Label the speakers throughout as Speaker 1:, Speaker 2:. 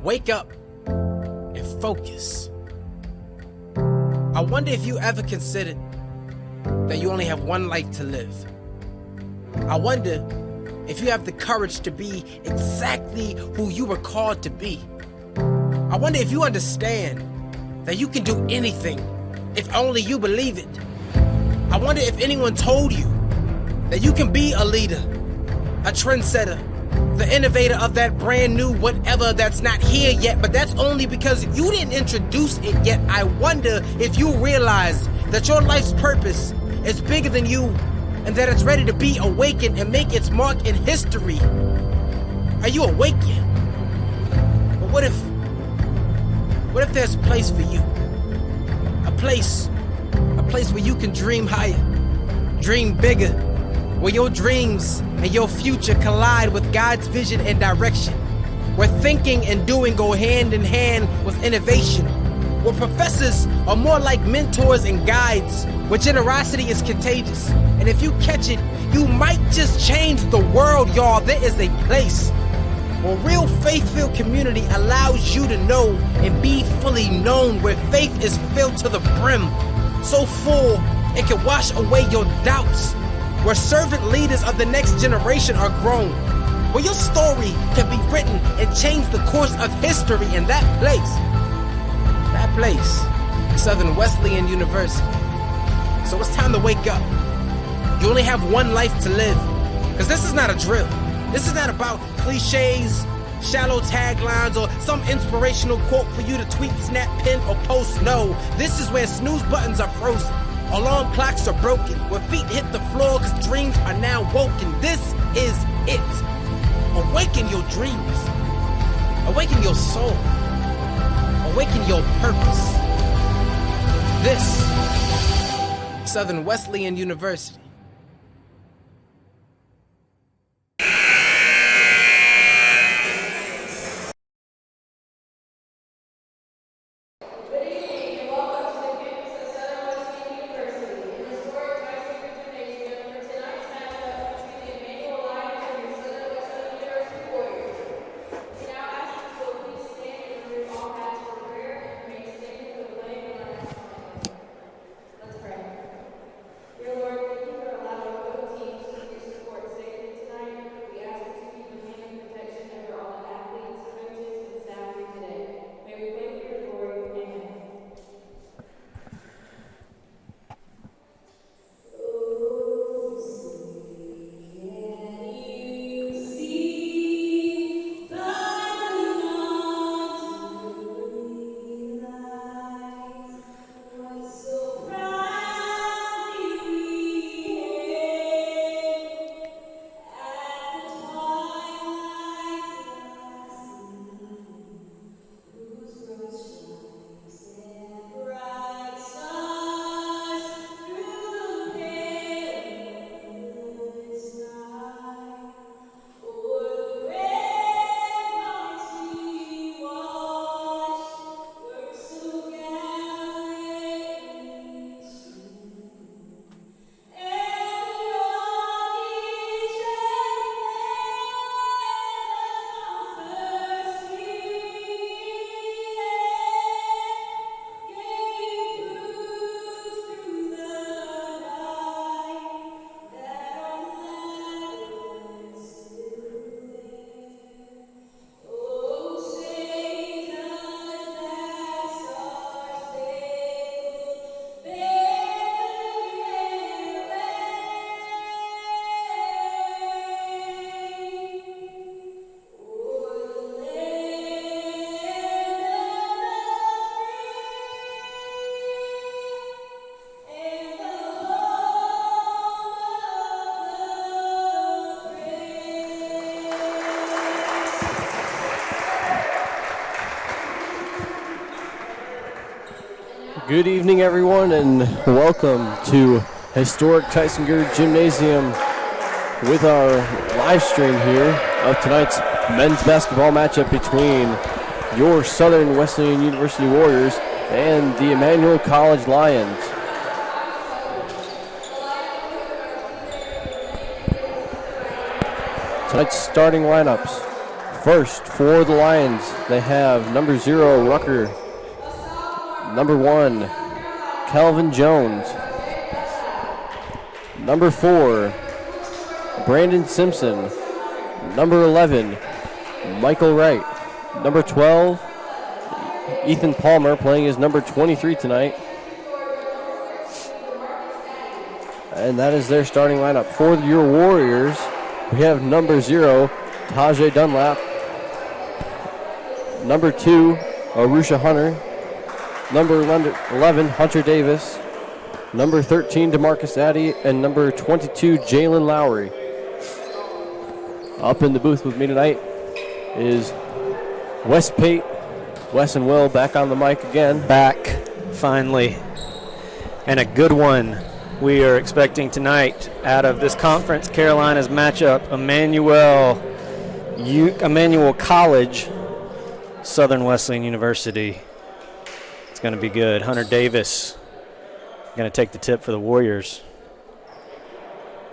Speaker 1: Wake up and focus. I wonder if you ever considered that you only have one life to live. I wonder if you have the courage to be exactly who you were called to be. I wonder if you understand that you can do anything if only you believe it. I wonder if anyone told you that you can be a leader, a trendsetter, the innovator of that brand new whatever that's not here yet, but that's only because you didn't introduce it yet. I wonder if you realize that your life's purpose is bigger than you and that it's ready to be awakened and make its mark in history. Are you awake yet? But what if there's a place for you? A place where you can dream higher, dream bigger, where your dreams and your future collide with God's vision and direction, where thinking and doing go hand in hand with innovation, where professors are more like mentors and guides, where generosity is contagious. And if you catch it, you might just change the world, y'all. There is a place where real faith-filled community allows you to know and be fully known, where faith is filled to the brim, so full it can wash away your doubts, where servant leaders of the next generation are grown, where your story can be written and change the course of history. In that place, Southern Wesleyan University. So it's time to wake up. You only have one life to live, because this is not a drill. This is not about cliches, shallow taglines, or some inspirational quote for you to tweet, snap, pin, or post. No, this is where snooze buttons are frozen, alarm clocks are broken, where feet hit the floor because dreams are now woken. This is it. Awaken your dreams. Awaken your soul. Awaken your purpose. This, Southern Wesleyan University.
Speaker 2: Good evening, everyone, and welcome to historic Tyson Gerd Gymnasium with our live stream here of tonight's men's basketball matchup between your Southern Wesleyan University Warriors and the Emmanuel College Lions. Tonight's starting lineups First, for the Lions, they have number 0, Rucker. Number 1, Calvin Jones. Number 4, Brandon Simpson. Number 11, Michael Wright. Number 12, Ethan Palmer, playing his number 23 tonight. And that is their starting lineup. For your Warriors, we have number 0, Tajay Dunlap. Number 2, Arusha Hunter. Number 11, Hunter Davis. Number 13, DeMarcus Addy. And number 22, Jalen Lowry. Up in the booth with me tonight is Wes Pate. Wes and Will back on the mic again.
Speaker 3: Back, finally. And a good one we are expecting tonight out of this Conference Carolinas matchup. Emmanuel College, Southern Wesleyan University. It's going to be good. Hunter Davis going to take the tip for the Warriors.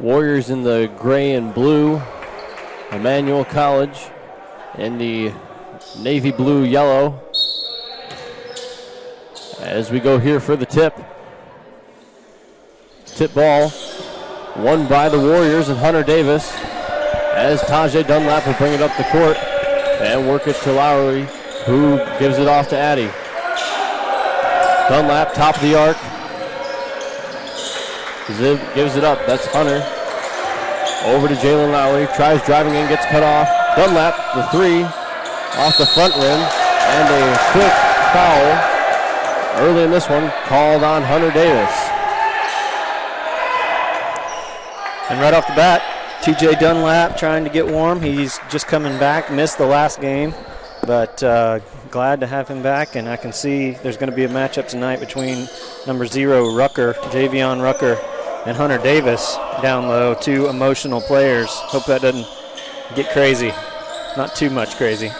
Speaker 2: Warriors in the gray and blue. Emmanuel College in the navy blue yellow. As we go here for the tip. Tip ball won by the Warriors and Hunter Davis, as Tajay Dunlap will bring it up the court and work it to Lowry, who gives it off to Addy. Dunlap, top of the arc. Zib gives it up. That's Hunter. Over to Jalen Lowry. Tries driving in, gets cut off. Dunlap, the 3, off the front rim. And a quick foul early in this one called on Hunter Davis.
Speaker 3: And right off the bat, TJ Dunlap trying to get warm. He's just coming back, missed the last game, but glad to have him back. And I can see there's going to be a matchup tonight between number 0, Rucker, Javion Rucker, and Hunter Davis down low, 2 emotional players. Hope that doesn't get crazy. Not too much crazy.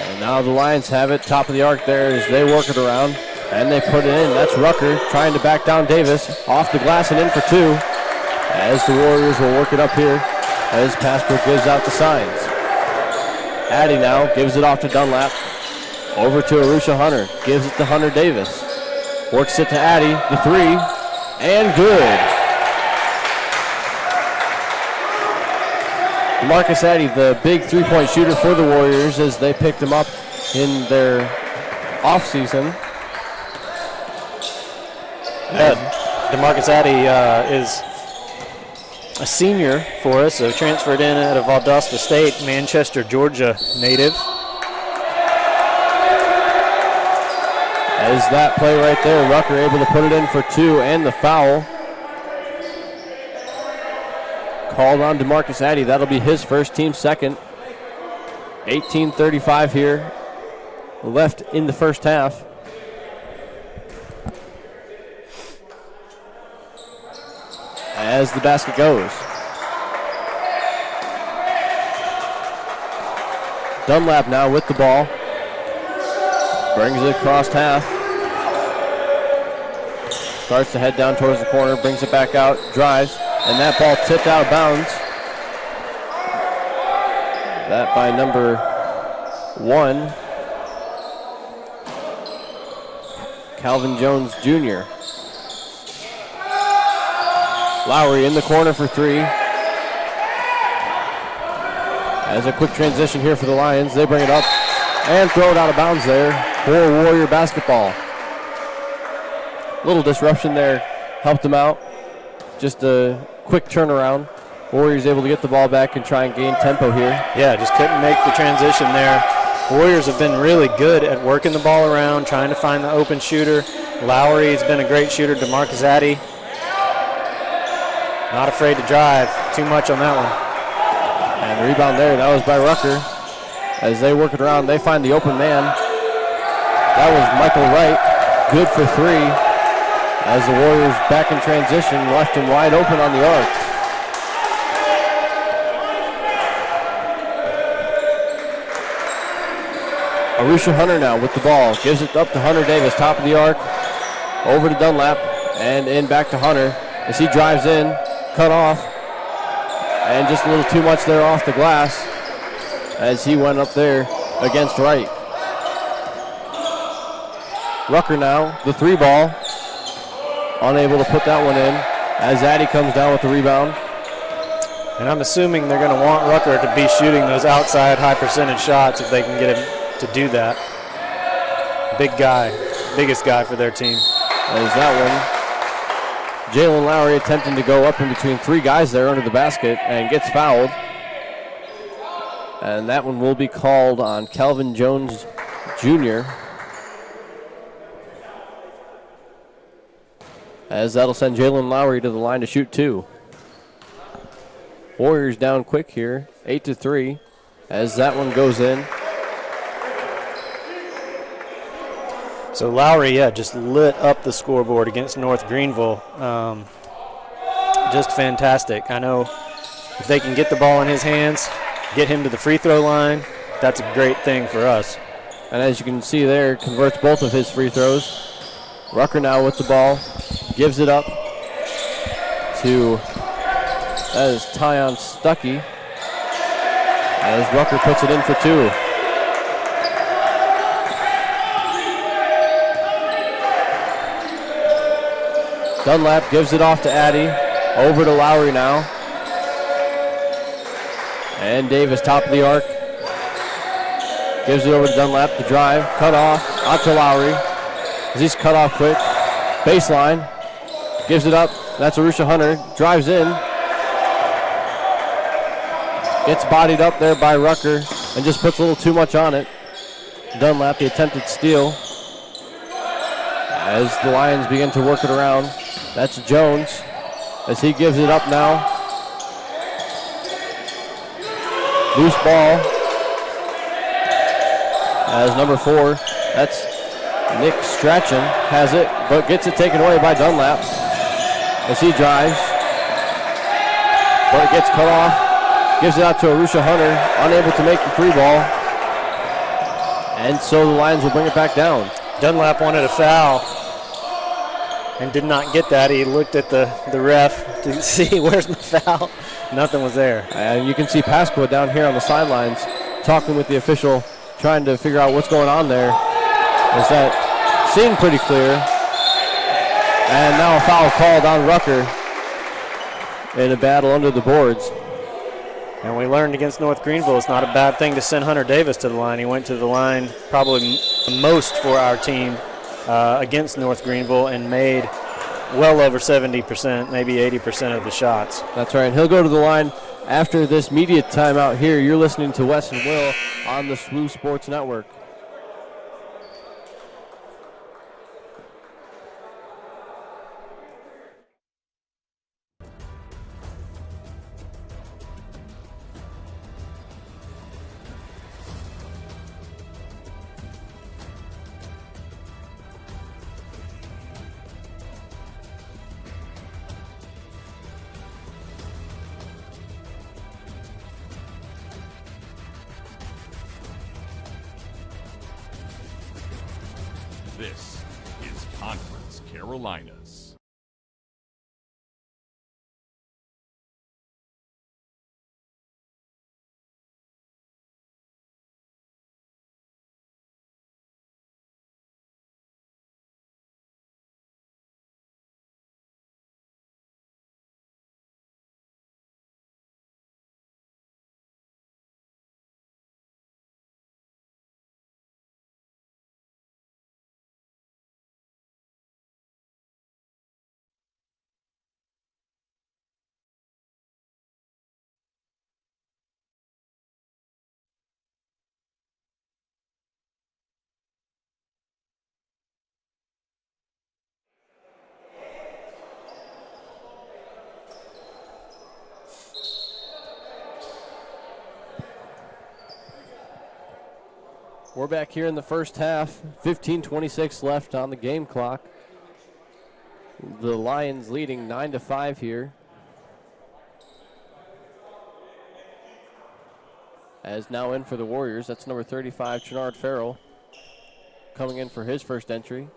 Speaker 2: And now the Lions have it, top of the arc there as they work it around. And they put it in. That's Rucker trying to back down Davis. Off the glass and in for 2. As the Warriors will work it up here as Passport gives out the signs. Addy now gives it off to Dunlap. Over to Arusha Hunter. Gives it to Hunter Davis. Works it to Addy. The 3. And good. DeMarcus Addy, the big 3-point shooter for the Warriors, as they picked him up in their offseason.
Speaker 3: Yeah, DeMarcus Addy is a senior for us, so transferred in out of Valdosta State, Manchester, Georgia native.
Speaker 2: As that play right there, Rucker able to put it in for 2 and the foul. Called on DeMarcus Addy. That'll be his first, team second. 18:35 here left in the first half. As the basket goes. Dunlap now with the ball. Brings it across half. Starts to head down towards the corner, brings it back out, drives, and that ball tipped out of bounds. That by number 1, Calvin Jones Jr. Lowry in the corner for 3. As a quick transition here for the Lions, they bring it up and throw it out of bounds there for Warrior basketball. Little disruption there helped them out. Just a quick turnaround. Warriors able to get the ball back and try and gain tempo here.
Speaker 3: Yeah, just couldn't make the transition there. Warriors have been really good at working the ball around, trying to find the open shooter. Lowry has been a great shooter. DeMarcus Addy, not afraid to drive. Too much on that one.
Speaker 2: And the rebound there, that was by Rucker. As they work it around, they find the open man. That was Michael Wright. Good for 3. As the Warriors back in transition, left him wide open on the arc. Arusha Hunter now with the ball. Gives it up to Hunter Davis, top of the arc. Over to Dunlap, and in back to Hunter. As he drives in, cut off. And just a little too much there off the glass as he went up there against Wright. Rucker now, the 3 ball. Unable to put that one in as Addy comes down with the rebound.
Speaker 3: And I'm assuming they're going to want Rucker to be shooting those outside high percentage shots if they can get him to do that. Big guy, biggest guy for their team.
Speaker 2: There's that one. Jalen Lowry attempting to go up in between 3 guys there under the basket and gets fouled. And that one will be called on Calvin Jones Jr. As that'll send Jalen Lowry to the line to shoot 2. Warriors down quick here, 8-3, as that one goes in.
Speaker 3: So Lowry, just lit up the scoreboard against North Greenville. Just fantastic. I know if they can get the ball in his hands, get him to the free throw line, that's a great thing for us.
Speaker 2: And as you can see there, converts both of his free throws. Rucker now with the ball, gives it up to, that is Tyon Stuckey, as Rucker puts it in for 2. Dunlap gives it off to Addy, over to Lowry now. And Davis, top of the arc, gives it over to Dunlap, the drive, cut off, out to Lowry. He's cut off quick, baseline, gives it up, that's Arusha Hunter, drives in. Gets bodied up there by Rucker and just puts a little too much on it. Dunlap, the attempted steal. As the Lions begin to work it around, that's Jones as he gives it up now. Loose ball. As number 4, that's Nick Strachan, has it, but gets it taken away by Dunlap as he drives. But it gets cut off. Gives it out to Arusha Hunter, unable to make the 3 ball. And so the Lions will bring it back down.
Speaker 3: Dunlap wanted a foul and did not get that. He looked at the ref to see where's my foul. Nothing was there.
Speaker 2: And you can see Pasqua down here on the sidelines talking with the official, trying to figure out what's going on there. Is that seemed pretty clear. And now a foul called on Rucker in a battle under the boards.
Speaker 3: And we learned against North Greenville it's not a bad thing to send Hunter Davis to the line. He went to the line probably the most for our team against North Greenville and made well over 70%, maybe 80% of the shots.
Speaker 2: That's right, and he'll go to the line after this media timeout here. You're listening to Wes and Will on the SWU Sports Network.
Speaker 4: This is Conference Carolinas.
Speaker 2: We're back here in the first half. 15:26 left on the game clock. The Lions leading 9-5 here. As now in for the Warriors, that's number 35, Chenard Farrell, coming in for his first entry.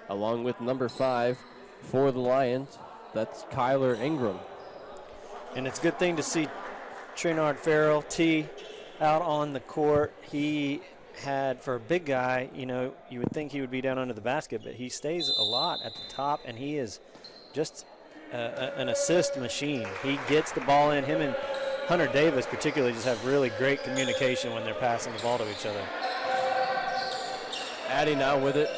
Speaker 2: Along with number 5, for the Lions. That's Kyler Ingram.
Speaker 3: And it's a good thing to see Trenard Farrell, T, out on the court. He had, for a big guy, you know, you would think he would be down under the basket, but he stays a lot at the top, and he is just an assist machine. He gets the ball in. Him and Hunter Davis particularly just have really great communication when they're passing the ball to each other.
Speaker 2: Addy now with it.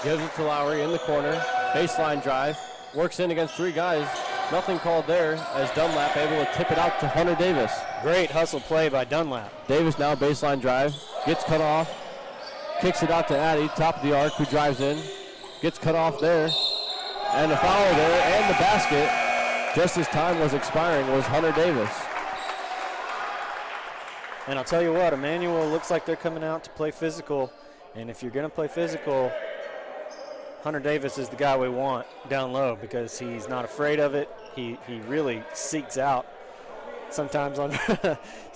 Speaker 2: Gives it to Lowry in the corner. Baseline drive. Works in against 3 guys. Nothing called there as Dunlap able to tip it out to Hunter Davis.
Speaker 3: Great hustle play by Dunlap.
Speaker 2: Davis now baseline drive. Gets cut off. Kicks it out to Addy, top of the arc, who drives in. Gets cut off there. And the foul there and the basket, just as time was expiring, was Hunter Davis.
Speaker 3: And I'll tell you what, Emmanuel looks like they're coming out to play physical. And if you're going to play physical, Hunter Davis is the guy we want down low because he's not afraid of it. He really seeks out, sometimes on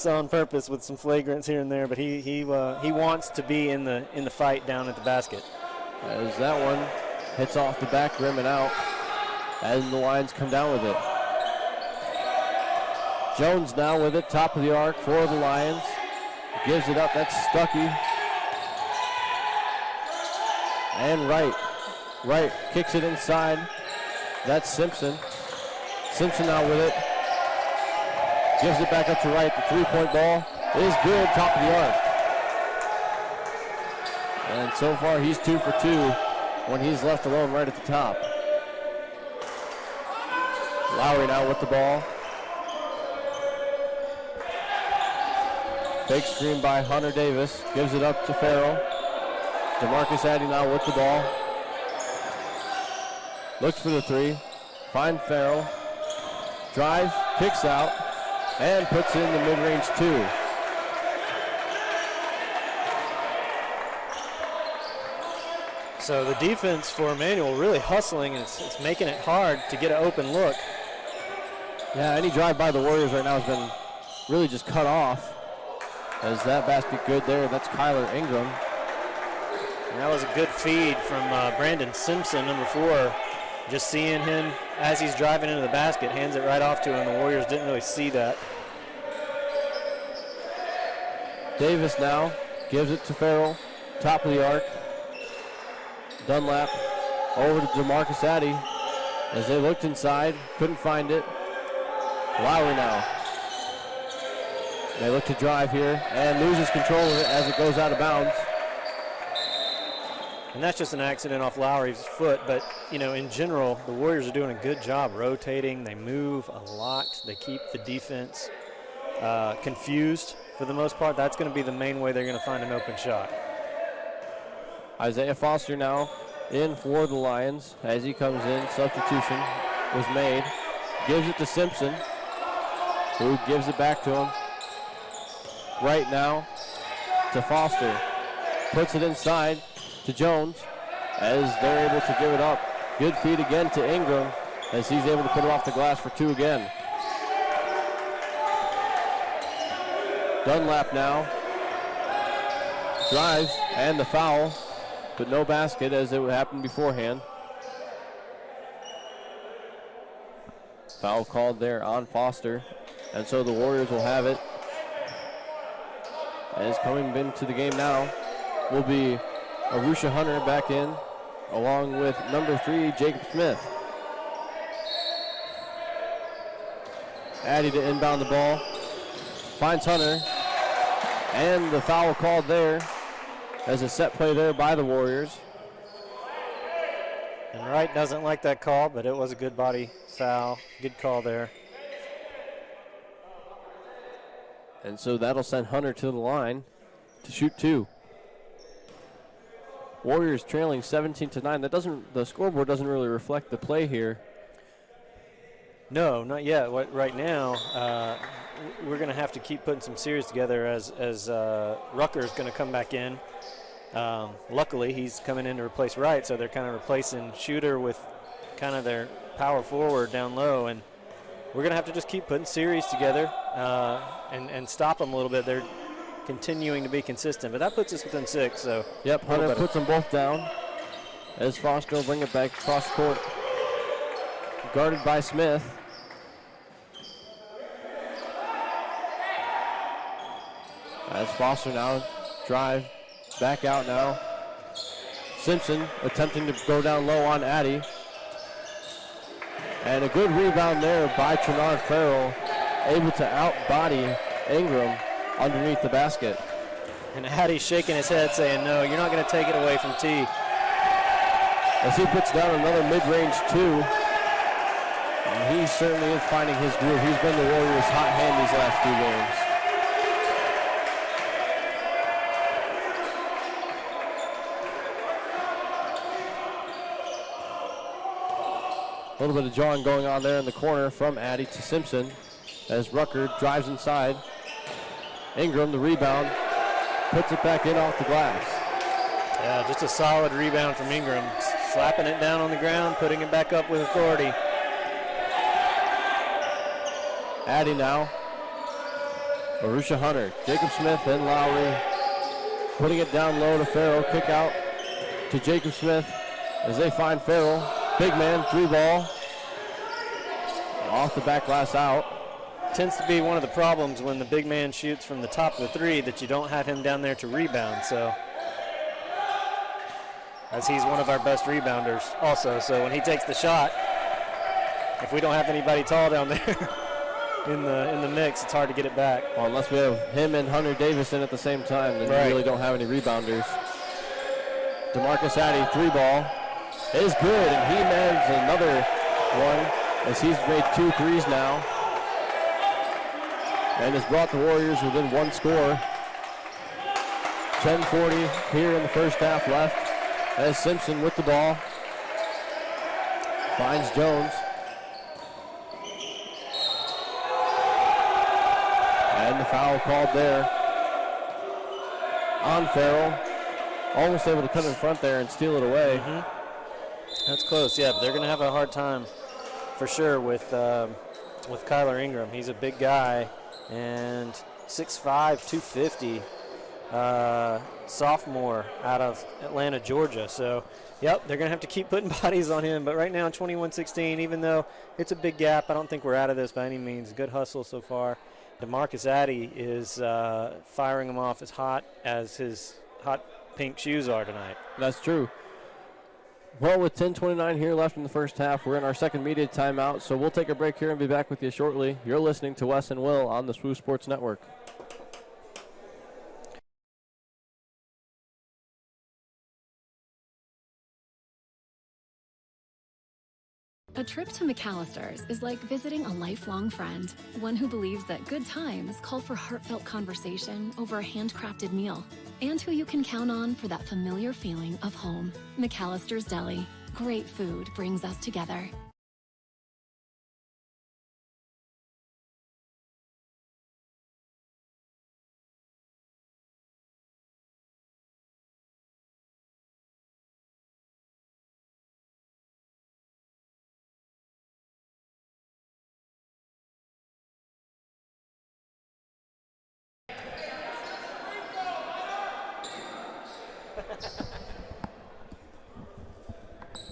Speaker 3: on purpose with some flagrants here and there, but he wants to be in the fight down at the basket.
Speaker 2: As that one hits off the back rim and out, as the Lions come down with it. Jones now with it, top of the arc for the Lions. Gives it up, that's Stuckey. And Wright kicks it inside. That's Simpson. Simpson now with it. Gives it back up to Wright. The three-point ball is good, top of the arc. And so far he's 2 for 2 when he's left alone right at the top. Lowry now with the ball. Fake screen by Hunter Davis. Gives it up to Farrell. DeMarcus Addy now with the ball. Looks for the 3. Finds Farrell. Drives, kicks out, and puts in the mid-range 2.
Speaker 3: So the defense for Emmanuel really hustling, and it's making it hard to get an open look.
Speaker 2: Yeah, any drive by the Warriors right now has been really just cut off. As that basket good there, that's Kyler Ingram.
Speaker 3: And that was a good feed from Brandon Simpson, number 4. Just seeing him as he's driving into the basket, hands it right off to him. The Warriors didn't really see that.
Speaker 2: Davis now gives it to Farrell, top of the arc. Dunlap over to DeMarcus Addy as they looked inside, couldn't find it. Lowry now. They look to drive here and loses control of it as it goes out of bounds.
Speaker 3: And that's just an accident off Lowry's foot, but you know, in general, the Warriors are doing a good job rotating. They move a lot. They keep the defense confused for the most part. That's going to be the main way they're going to find an open shot.
Speaker 2: Isaiah Foster now in for the Lions as he comes in. Substitution was made. Gives it to Simpson, who gives it back to him. Right now to Foster. Puts it inside to Jones as they're able to give it up. Good feed again to Ingram as he's able to put it off the glass for 2 again. Dunlap now drives and the foul, but no basket as it happened beforehand. Foul called there on Foster, and so the Warriors will have it. As coming into the game now will be Arusha Hunter back in, along with number 3, Jacob Smith. Addy to inbound the ball. Finds Hunter. And the foul called there as a set play there by the Warriors.
Speaker 3: And Wright doesn't like that call, but it was a good body foul. Good call there.
Speaker 2: And so that'll send Hunter to the line to shoot 2. Warriors trailing 17-9. The scoreboard doesn't really reflect the play here.
Speaker 3: No, not yet. Right now, we're going to have to keep putting some series together as Rucker's going to come back in. Luckily, he's coming in to replace Wright, so they're kind of replacing Shooter with kind of their power forward down low, and we're going to have to just keep putting series together and stop them a little bit. They're continuing to be consistent, but that puts us within 6. So
Speaker 2: yep, Hunter puts them both down. as Foster will bring it back across court. Guarded by Smith. As Foster now drive back out now. Simpson attempting to go down low on Addy. And a good rebound there by Trenard Farrell, able to outbody Ingram underneath the basket.
Speaker 3: And Addy's shaking his head saying, no, you're not going to take it away from T.
Speaker 2: As he puts down another mid-range two. And he certainly is finding his groove. He's been the Warriors' hot hand these last 2 games. A little bit of jawing going on there in the corner from Addy to Simpson as Rucker drives inside. Ingram, the rebound, puts it back in off the glass.
Speaker 3: Yeah, just a solid rebound from Ingram. Slapping it down on the ground, putting it back up with authority.
Speaker 2: Addy now. Marusha Hunter, Jacob Smith, and Lowry. Putting it down low to Farrell. Kick out to Jacob Smith as they find Farrell. Big man, 3-ball. Off the back glass out.
Speaker 3: Tends to be one of the problems when the big man shoots from the top of the three that you don't have him down there to rebound. So, as he's one of our best rebounders also. So when he takes the shot, if we don't have anybody tall down there in the mix, it's hard to get it back.
Speaker 2: Well, unless we have him and Hunter Davis in at the same time, then we really don't have any rebounders. DeMarcus Addy, 3-ball. Is good, and he manages another one as he's made 2 threes now. And has brought the Warriors within 1 score. 10:40 here in the first half left. As Simpson with the ball. Finds Jones. And the foul called there on Farrell. Almost able to come in front there and steal it away.
Speaker 3: That's close, yeah, but they're going to have a hard time for sure with Kyler Ingram. He's a big guy, and 6'5", 250, sophomore out of Atlanta, Georgia. So, yep, they're going to have to keep putting bodies on him. But right now, 21-16, even though it's a big gap, I don't think we're out of this by any means. Good hustle so far. DeMarcus Addy is firing him off as hot as his hot pink shoes are tonight.
Speaker 2: That's true. Well, with 10:29 here left in the first half, we're in our second media timeout, so we'll take a break here and be back with you shortly. You're listening to Wes and Will on the SWU Sports Network.
Speaker 5: A trip to McAllister's is like visiting a lifelong friend, one who believes that good times call for heartfelt conversation over a handcrafted meal, and who you can count on for that familiar feeling of home. McAllister's Deli. Great food brings us together.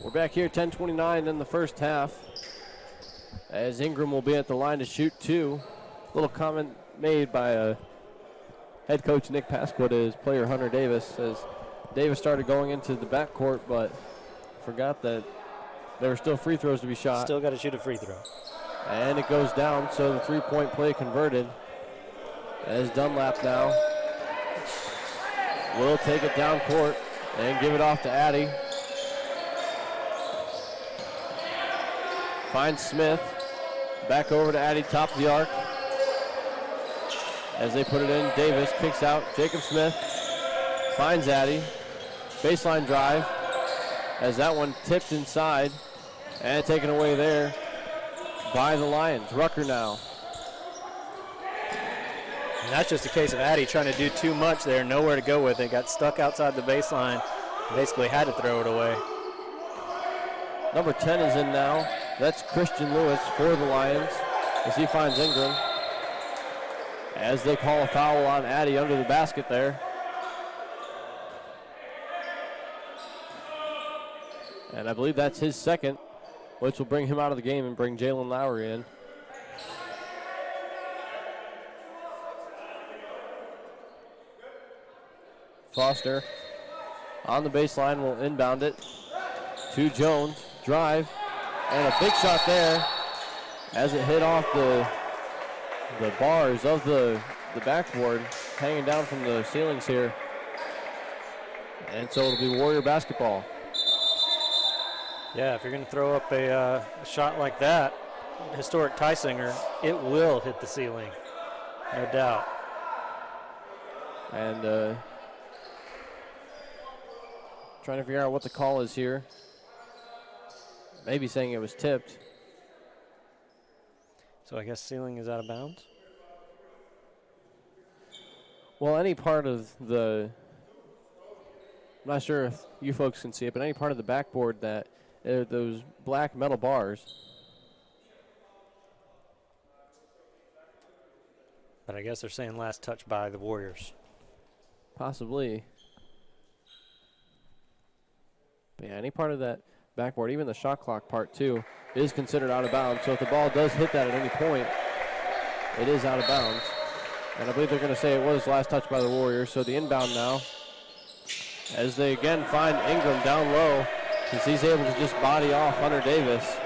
Speaker 2: We're back here, 10:29 in the first half, as Ingram will be at the line to shoot 2. Little comment made by head coach Nick Pasqua to his player Hunter Davis, as Davis started going into the backcourt, but forgot that there were still free throws to be shot.
Speaker 3: Still got to shoot a free throw.
Speaker 2: And it goes down, so the 3-point play converted. As Dunlap now will take it down court and give it off to Addy. Finds Smith. Back over to Addy, top of the arc. As they put it in, Davis kicks out. Jacob Smith finds Addy. Baseline drive. As that one tipped inside and taken away there by the Lions. Rucker now.
Speaker 3: And that's just a case of Addy trying to do too much there, nowhere to go with it. Got stuck outside the baseline. Basically had to throw it away.
Speaker 2: Number 10 is in now. That's Christian Lewis for the Lions as he finds Ingram. As they call a foul on Addy under the basket there. And I believe that's his second, which will bring him out of the game and bring Jalen Lowry in. Foster on the baseline will inbound it to Jones. Drive, and a big shot there as it hit off the bars of the backboard, hanging down from the ceilings here. And so it'll be Warrior basketball.
Speaker 3: Yeah, if you're going to throw up a shot like that, historic Tysinger, it will hit the ceiling, no doubt.
Speaker 2: And trying to figure out what the call is here. Maybe saying it was tipped.
Speaker 3: So I guess ceiling is out of bounds?
Speaker 2: Well, any part of the, I'm not sure if you folks can see it, but any part of the backboard that those black metal bars.
Speaker 3: But I guess they're saying last touch by the Warriors.
Speaker 2: Possibly. But yeah, any part of that backboard, even the shot clock part too, is considered out of bounds. So if the ball does hit that at any point, it is out of bounds. And I believe they're going to say it was last touch by the Warriors. So the inbound now, as they again find Ingram down low, as he's able to just body off Hunter Davis.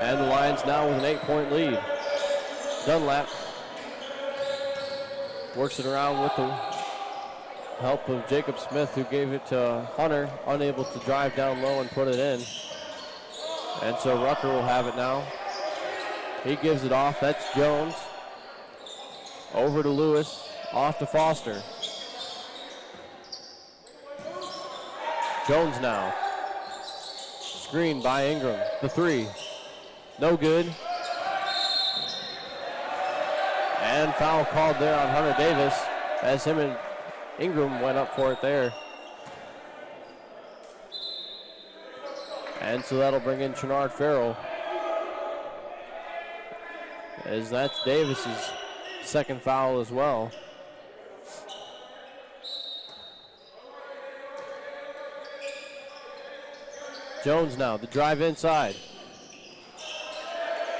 Speaker 2: And the Lions now with an 8-point lead. Dunlap works it around with the help of Jacob Smith, who gave it to Hunter, unable to drive down low and put it in. And so Rucker will have it now. He gives it off. That's Jones. Over to Lewis. Off to Foster. Jones now. Screen by Ingram. The three. No good. And foul called there on Hunter Davis as him and Ingram went up for it there. And so that'll bring in Chenard Farrell, as that's Davis's second foul as well. Jones now, the drive inside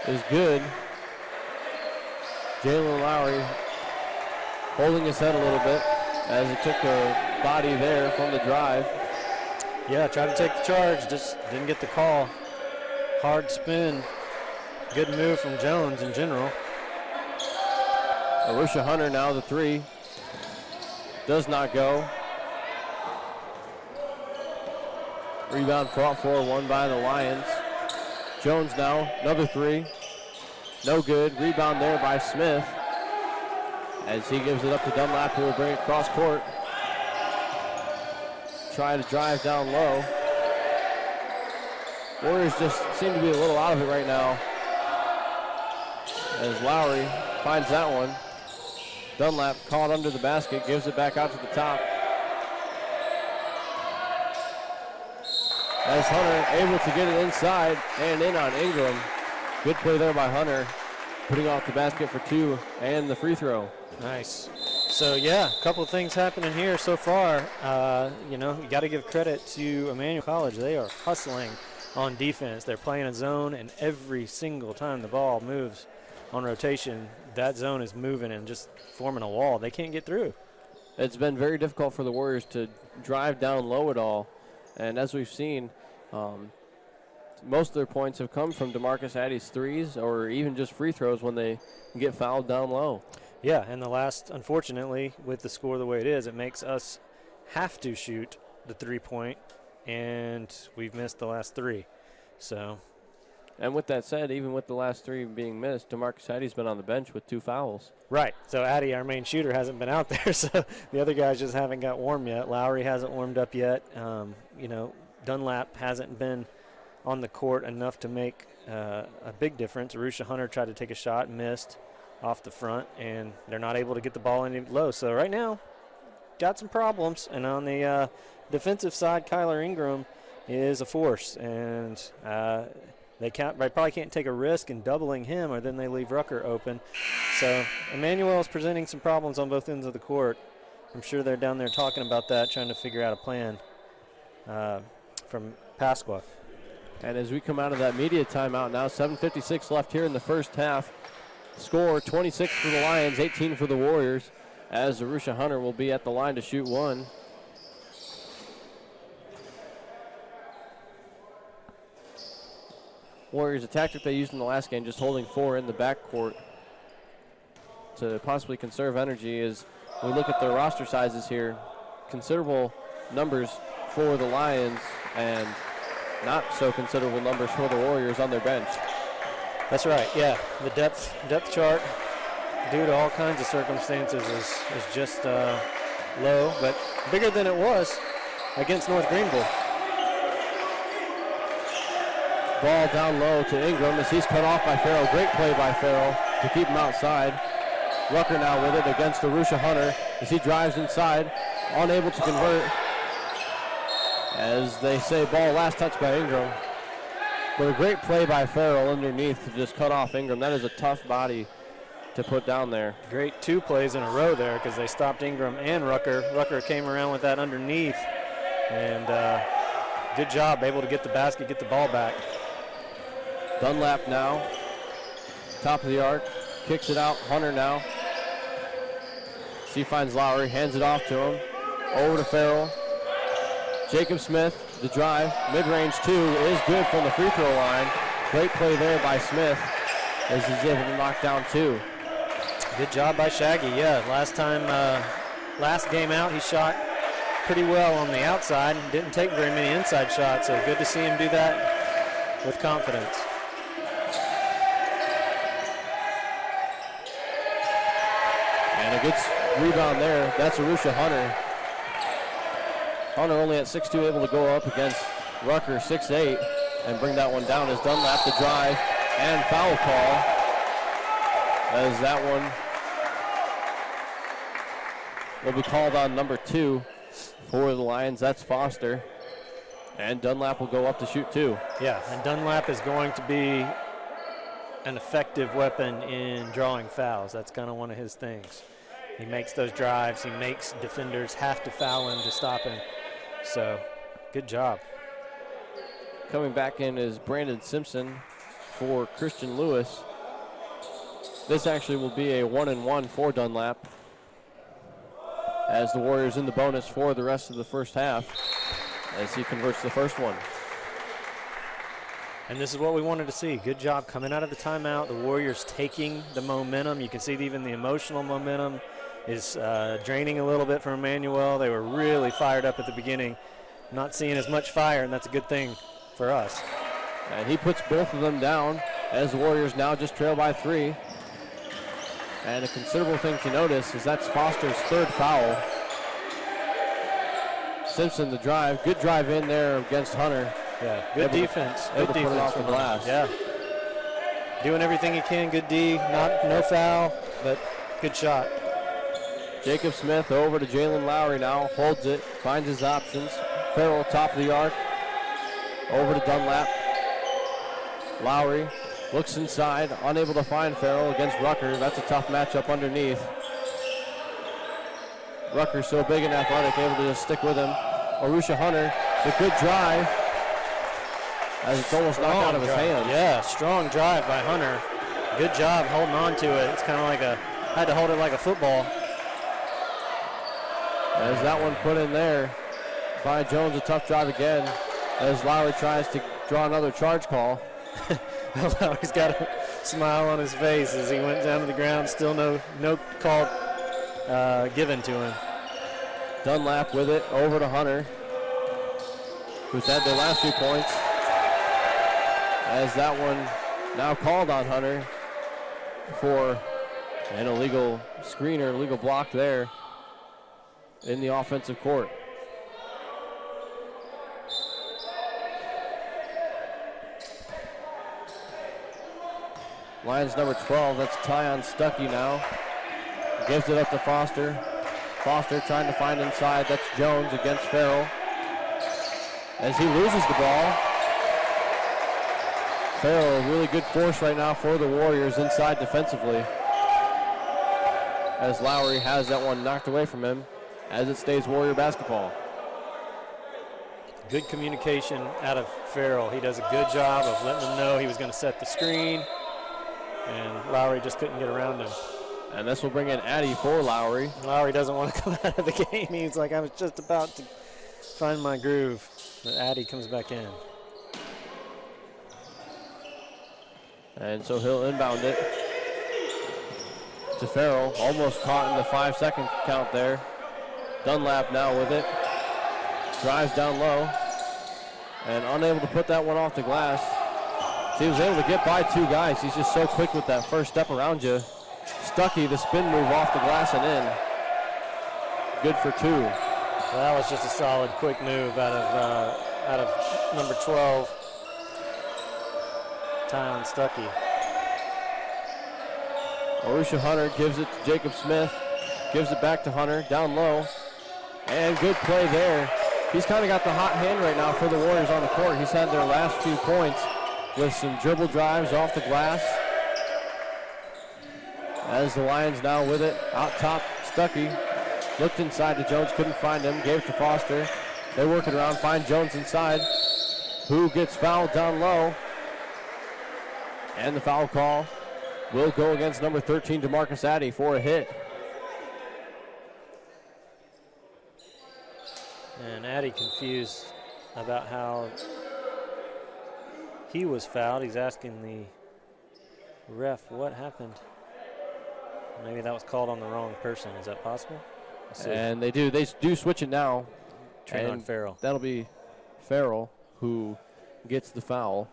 Speaker 2: is good. Jalen Lowry holding his head a little bit as it took a body there from the drive.
Speaker 3: Yeah, tried to take the charge, just didn't get the call. Hard spin. Good move from Jones in general.
Speaker 2: Arusha Hunter now, the three. Does not go. Rebound fought for, won by the Lions. Jones now, another three. No good. Rebound there by Smith, as he gives it up to Dunlap, who will bring it cross court. Try to drive down low. Warriors just seem to be a little out of it right now, as Lowry finds that one. Dunlap caught under the basket, gives it back out to the top. As Hunter able to get it inside and in on Ingram. Good play there by Hunter, putting off the basket for two and the free throw.
Speaker 3: Nice. So, yeah, a couple of things happening here so far. You got to give credit to Emmanuel College. They are hustling on defense. They're playing a zone, and every single time the ball moves on rotation, that zone is moving and just forming a wall. They can't get through.
Speaker 2: It's been very difficult for the Warriors to drive down low at all. And as we've seen, most of their points have come from DeMarcus Addy's threes or even just free throws when they get fouled down low.
Speaker 3: Yeah, and the last, unfortunately, with the score the way it is, it makes us have to shoot the 3-point, and we've missed the last three. So,
Speaker 2: and with that said, even with the last three being missed, DeMarcus Addy's been on the bench with 2 fouls.
Speaker 3: Right. So Addy, our main shooter, hasn't been out there, so the other guys just haven't got warm yet. Lowry hasn't warmed up yet. Dunlap hasn't been on the court enough to make a big difference. Arusha Hunter tried to take a shot, missed off the front, and they're not able to get the ball any low. So right now, got some problems. And on the defensive side, Kyler Ingram is a force, and they probably can't take a risk in doubling him, or then they leave Rucker open. So Emmanuel is presenting some problems on both ends of the court. I'm sure they're down there talking about that, trying to figure out a plan from Pasqua.
Speaker 2: And as we come out of that media timeout now, 7:56 left here in the first half. Score 26 for the Lions, 18 for the Warriors, as Arusha Hunter will be at the line to shoot one. Warriors, a tactic they used in the last game, just holding 4 in the backcourt to possibly conserve energy. As we look at their roster sizes here, considerable numbers for the Lions and not so considerable numbers for the Warriors on their bench.
Speaker 3: That's right, yeah. The depth chart, due to all kinds of circumstances, is just low, but bigger than it was against North Greenville.
Speaker 2: Ball down low to Ingram as he's cut off by Farrell. Great play by Farrell to keep him outside. Rucker now with it against Arusha Hunter as he drives inside, unable to convert. As they say, ball last touch by Ingram. But a great play by Farrell underneath to just cut off Ingram. That is a tough body to put down there.
Speaker 3: Great 2 plays in a row there because they stopped Ingram and Rucker. Rucker came around with that underneath, and good job, able to get the basket, get the ball back.
Speaker 2: Dunlap now, top of the arc, kicks it out. Hunter now. She finds Lowry, hands it off to him. Over to Farrell. Jacob Smith, the drive, mid-range 2 is good from the free throw line. Great play there by Smith as he's able to knock down 2.
Speaker 3: Good job by Shaggy, yeah. Last game out, he shot pretty well on the outside and didn't take very many inside shots, so good to see him do that with confidence.
Speaker 2: And a good rebound there. That's Arusha Hunter. Hunter only at 6'2", able to go up against Rucker 6'8", and bring that one down as Dunlap the drive and foul call. As that one will be called on number 2 for the Lions. That's Foster. And Dunlap will go up to shoot 2.
Speaker 3: Yeah, and Dunlap is going to be an effective weapon in drawing fouls. That's kind of one of his things. He makes those drives. He makes defenders have to foul him to stop him. So, good job.
Speaker 2: Coming back in is Brandon Simpson for Christian Lewis. This actually will be a 1-and-1 for Dunlap, as the Warriors in the bonus for the rest of the first half as he converts the first one.
Speaker 3: And this is what we wanted to see. Good job coming out of the timeout. The Warriors taking the momentum. You can see even the emotional momentum is draining a little bit from Emmanuel. They were really fired up at the beginning. Not seeing as much fire, and that's a good thing for us.
Speaker 2: And he puts both of them down as the Warriors now just trail by 3. And a considerable thing to notice is that's Foster's 3rd foul. Simpson the drive. Good drive in there against Hunter.
Speaker 3: Yeah, good defense.
Speaker 2: Able
Speaker 3: Good
Speaker 2: to put it
Speaker 3: defense
Speaker 2: off the
Speaker 3: from
Speaker 2: glass.
Speaker 3: Yeah. Doing everything he can. Good D. No foul, but good shot.
Speaker 2: Jacob Smith over to Jalen Lowry now. Holds it. Finds his options. Farrell top of the arc. Over to Dunlap. Lowry looks inside. Unable to find Farrell against Rucker. That's a tough matchup underneath. Rucker so big and athletic, able to just stick with him. Arusha Hunter, the good drive. As it's almost knocked out of his hands.
Speaker 3: Yeah, strong drive by Hunter. Good job holding on to it. It's kind of like had to hold it like a football.
Speaker 2: As that one put in there by Jones, a tough drive again. As Lowry tries to draw another charge call.
Speaker 3: Lowry's got a smile on his face as he went down to the ground. Still no call given to him.
Speaker 2: Dunlap with it over to Hunter, who's had their last 2 points. As that one now called on Hunter for an illegal screen or illegal block there in the offensive court. Lions number 12, that's Tyon Stuckey now. Gives it up to Foster. Foster trying to find inside, that's Jones against Farrell. As he loses the ball. Farrell, really good force right now for the Warriors inside defensively. As Lowry has that one knocked away from him. as it stays Warrior basketball.
Speaker 3: Good communication out of Farrell. He does a good job of letting them know he was going to set the screen, and Lowry just couldn't get around him.
Speaker 2: And this will bring in Addy for Lowry.
Speaker 3: Lowry doesn't want to come out of the game. He's like, I was just about to find my groove. But Addy comes back in.
Speaker 2: And so he'll inbound it to Farrell. Almost caught in the 5-second count there. Dunlap now with it. Drives down low. And unable to put that one off the glass. So he was able to get by 2 guys. He's just so quick with that first step around you. Stuckey, the spin move off the glass and in. Good for 2.
Speaker 3: Well, that was just a solid, quick move out of number 12, Tyon Stuckey.
Speaker 2: Arusha Hunter gives it to Jacob Smith. Gives it back to Hunter, down low. And good play there. He's kind of got the hot hand right now for the Warriors on the court. He's had their last few points with some dribble drives off the glass. As the Lions now with it, out top, Stuckey. Looked inside to Jones, couldn't find him, gave it to Foster. They work it around, find Jones inside, who gets fouled down low. And the foul call will go against number 13, DeMarcus Addy, for a hit.
Speaker 3: And Addy confused about how he was fouled. He's asking the ref what happened. Maybe that was called on the wrong person. Is that possible?
Speaker 2: And they do switch it now.
Speaker 3: Traylon Farrell.
Speaker 2: That'll be Farrell who gets the foul.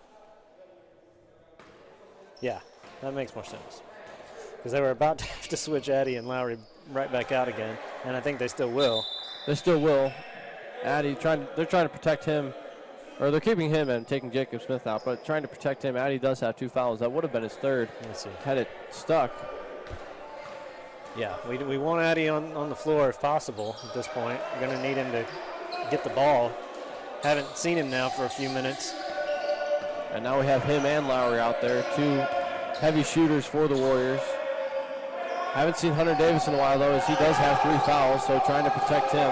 Speaker 3: Yeah, that makes more sense. Because they were about to have to switch Addy and Lowry right back out again, and I think they still will.
Speaker 2: They still will. Addy they're trying to protect him, or they're keeping him and taking Jacob Smith out, but trying to protect him. Addy does have 2 fouls. That would have been his 3rd.
Speaker 3: Let's see.
Speaker 2: Had it stuck.
Speaker 3: Yeah, we want Addy on the floor if possible at this point. We're going to need him to get the ball. Haven't seen him now for a few minutes.
Speaker 2: And now we have him and Lowry out there, 2 heavy shooters for the Warriors. Haven't seen Hunter Davis in a while, though, as he does have 3 fouls, so trying to protect him.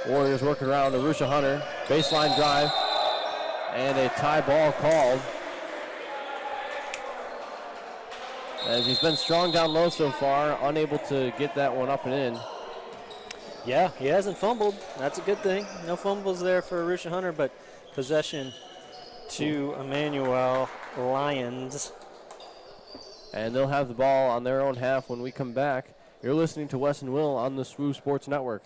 Speaker 2: Warriors working around Arusha Hunter. Baseline drive. And a tie ball called. As he's been strong down low so far, unable to get that one up and in.
Speaker 3: Yeah, he hasn't fumbled. That's a good thing. No fumbles there for Arusha Hunter, but possession to Emmanuel Lions.
Speaker 2: And they'll have the ball on their own half when we come back. You're listening to Wes and Will on the SWU Sports Network.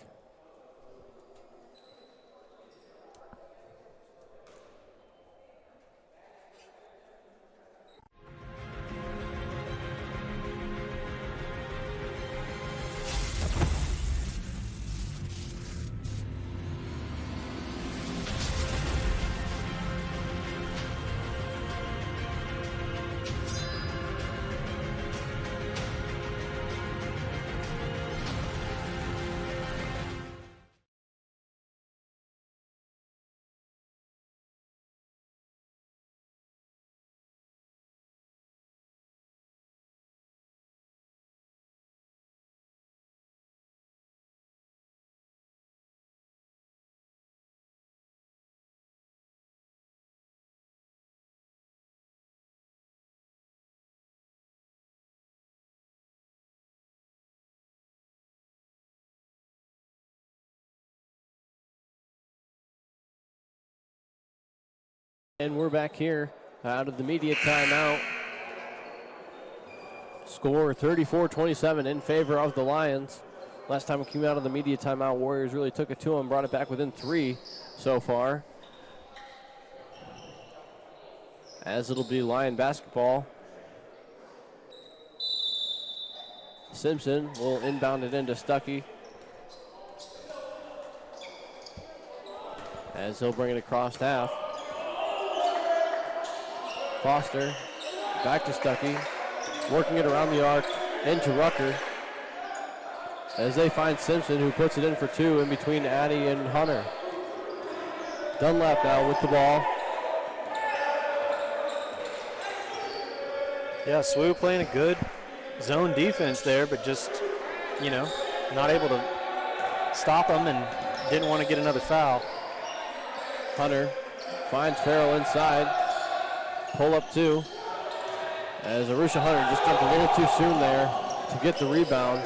Speaker 2: And we're back here out of the media timeout. Score 34-27 in favor of the Lions. Last time we came out of the media timeout, Warriors really took it to them, brought it back within 3 so far. As it'll be Lion basketball. Simpson will inbound it into Stuckey. As he'll bring it across half. Foster, back to Stuckey, working it around the arc, into Rucker. As they find Simpson, who puts it in for 2 in between Addy and Hunter. Dunlap now with the ball.
Speaker 3: Yeah, SWU playing a good zone defense there, but just not able to stop him and didn't want to get another foul.
Speaker 2: Hunter finds Farrell inside. Pull up 2. As Arusha Hunter just jumped a little too soon there to get the rebound.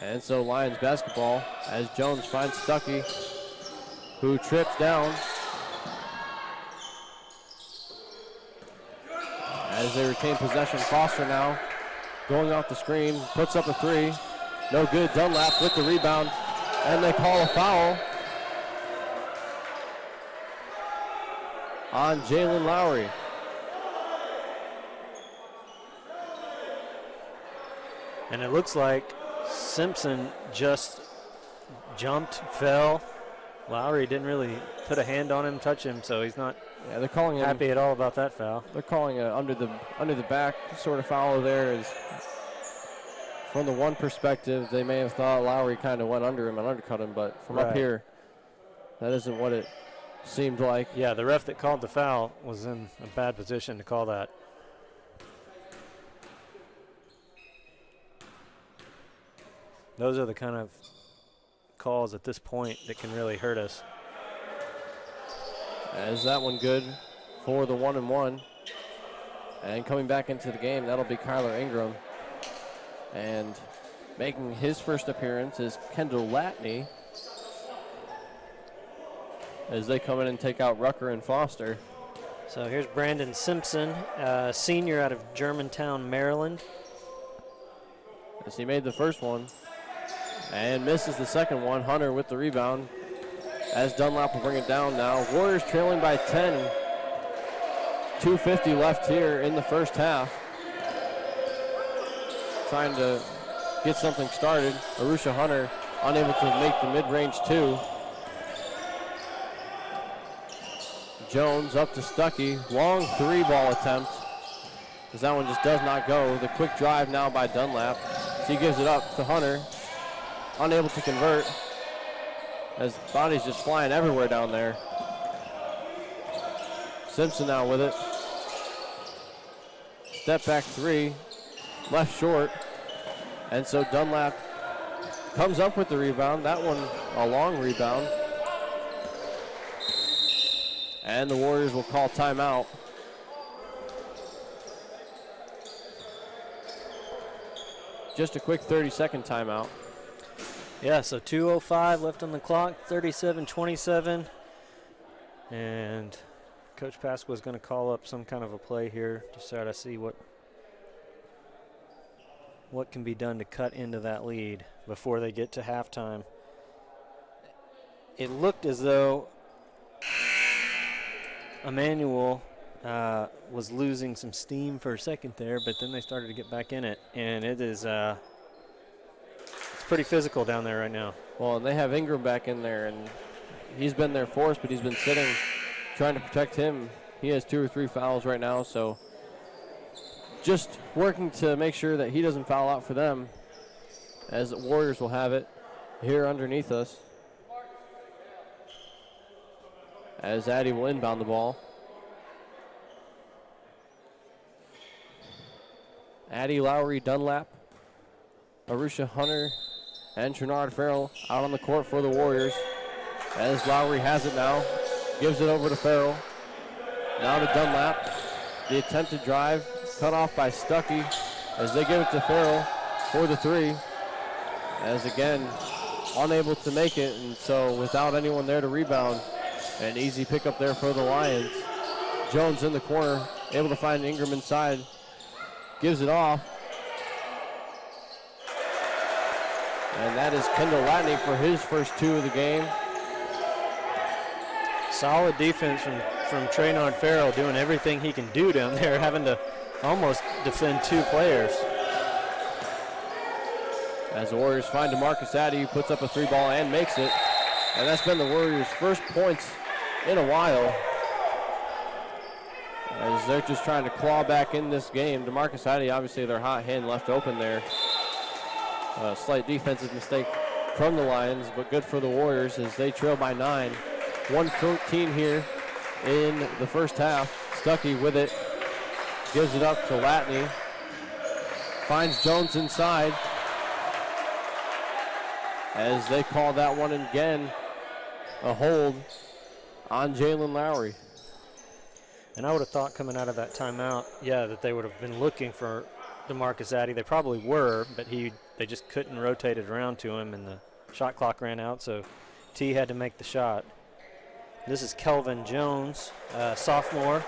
Speaker 2: And so Lions basketball as Jones finds Stuckey, who trips down. As they retain possession, Foster now going off the screen, puts up a 3. No good. Dunlap with the rebound, and they call a foul on Jalen Lowry.
Speaker 3: And it looks like Simpson just jumped, fell. Lowry didn't really put a hand on him, touch him, so he's not
Speaker 2: they're calling
Speaker 3: happy at all about that foul.
Speaker 2: They're calling a under the back sort of foul there. Is from the one perspective, they may have thought Lowry kind of went under him and undercut him, but from up here, that isn't what it seemed like.
Speaker 3: Yeah, the ref that called the foul was in a bad position to call that. Those are the kind of calls at this point that can really hurt us.
Speaker 2: Is that one good for the 1-and-1? And coming back into the game, that'll be Kyler Ingram. And making his first appearance is Kendall Latney as they come in and take out Rucker and Foster.
Speaker 3: So here's Brandon Simpson, senior out of Germantown, Maryland.
Speaker 2: As he made the first one and misses the second one. Hunter with the rebound as Dunlap will bring it down now. Warriors trailing by 10. 2:50 left here in the first half. Trying to get something started. Arusha Hunter unable to make the mid-range 2. Jones up to Stuckey. Long 3-ball attempt, as that one just does not go. The quick drive now by Dunlap. So he gives it up to Hunter. Unable to convert, as bodies just flying everywhere down there. Simpson now with it. Step back 3, left short. And so Dunlap comes up with the rebound. That one a long rebound. And the Warriors will call timeout. Just a quick 30-second timeout.
Speaker 3: Yeah, so 2:05 left on the clock, 37-27. And Coach Pasqua is going to call up some kind of a play here to try to see what can be done to cut into that lead before they get to halftime. It looked as though Emmanuel was losing some steam for a second there, but then they started to get back in it, and it is it's pretty physical down there right now.
Speaker 2: Well, they have Ingram back in there, and he's been their force, but he's been sitting, trying to protect him. He has 2 or 3 fouls right now, so just working to make sure that he doesn't foul out for them, as the Warriors will have it here underneath us. As Addy will inbound the ball. Addy, Lowry, Dunlap, Arusha Hunter, and Trinard Farrell out on the court for the Warriors. As Lowry has it now, gives it over to Farrell. Now to Dunlap. The attempted drive cut off by Stuckey as they give it to Farrell for the 3. As again, unable to make it, and so without anyone there to rebound, an easy pickup there for the Lions. Jones in the corner, able to find Ingram inside. Gives it off. And that is Kendall Latney for his first 2 of the game.
Speaker 3: Solid defense from Traynard Farrell, doing everything he can do down there, having to almost defend 2 players.
Speaker 2: As the Warriors find DeMarcus Addy, who puts up a 3-ball and makes it. And that's been the Warriors' first points in a while, as they're just trying to claw back in this game. DeMarcus Addy, obviously their hot hand left open there. A slight defensive mistake from the Lions, but good for the Warriors as they trail by 9. 1:14 here in the first half. Stuckey with it, gives it up to Latney. finds Jones inside. As they call that one again, a hold on Jalen Lowry.
Speaker 3: And I would have thought coming out of that timeout, that they would have been looking for DeMarcus Addy. They probably were, but they just couldn't rotate it around to him, and the shot clock ran out, so T had to make the shot. This is Kelvin Jones, sophomore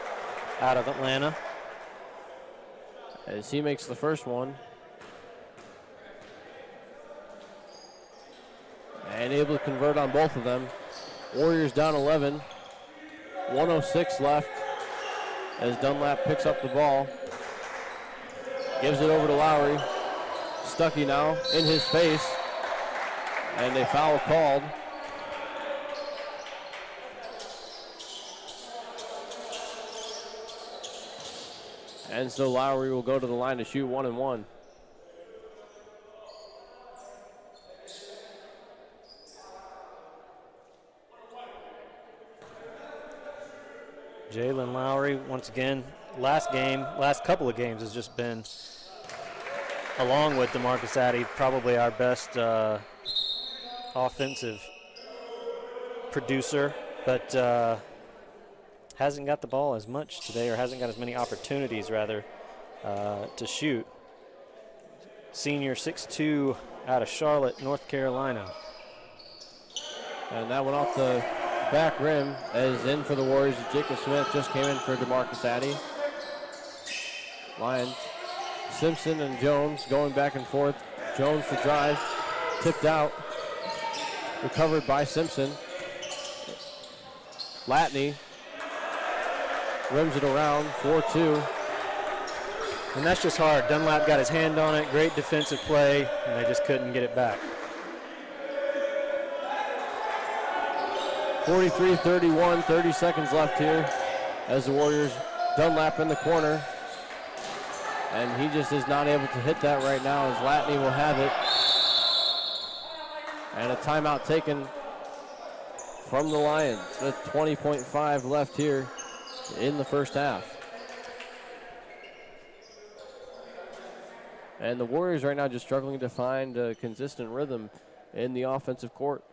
Speaker 3: out of Atlanta.
Speaker 2: As he makes the first one. And able to convert on both of them. Warriors down 11. 1:06 left as Dunlap picks up the ball. Gives it over to Lowry. Stuckey now in his face. And a foul called. And so Lowry will go to the line to shoot 1 and 1.
Speaker 3: Jalen Lowry, once again, last couple of games has just been, along with DeMarcus Addy, probably our best offensive producer, but hasn't got the ball as much today, or hasn't got as many opportunities, rather, to shoot. Senior 6'2", out of Charlotte, North Carolina.
Speaker 2: And that went off the back rim as in for the Warriors. Jacob Smith just came in for DeMarcus Addy. Lions, Simpson and Jones going back and forth. Jones to drive, tipped out, recovered by Simpson. Latney rims it around, 4-2.
Speaker 3: And that's just hard. Dunlap got his hand on it, great defensive play, and they just couldn't get it back.
Speaker 2: 43-31, 30 seconds left here as the Warriors, Dunlap in the corner. And he just is not able to hit that right now as Latney will have it. And a timeout taken from the Lions with 20.5 left here in the first half. And the Warriors right now just struggling to find a consistent rhythm in the offensive court.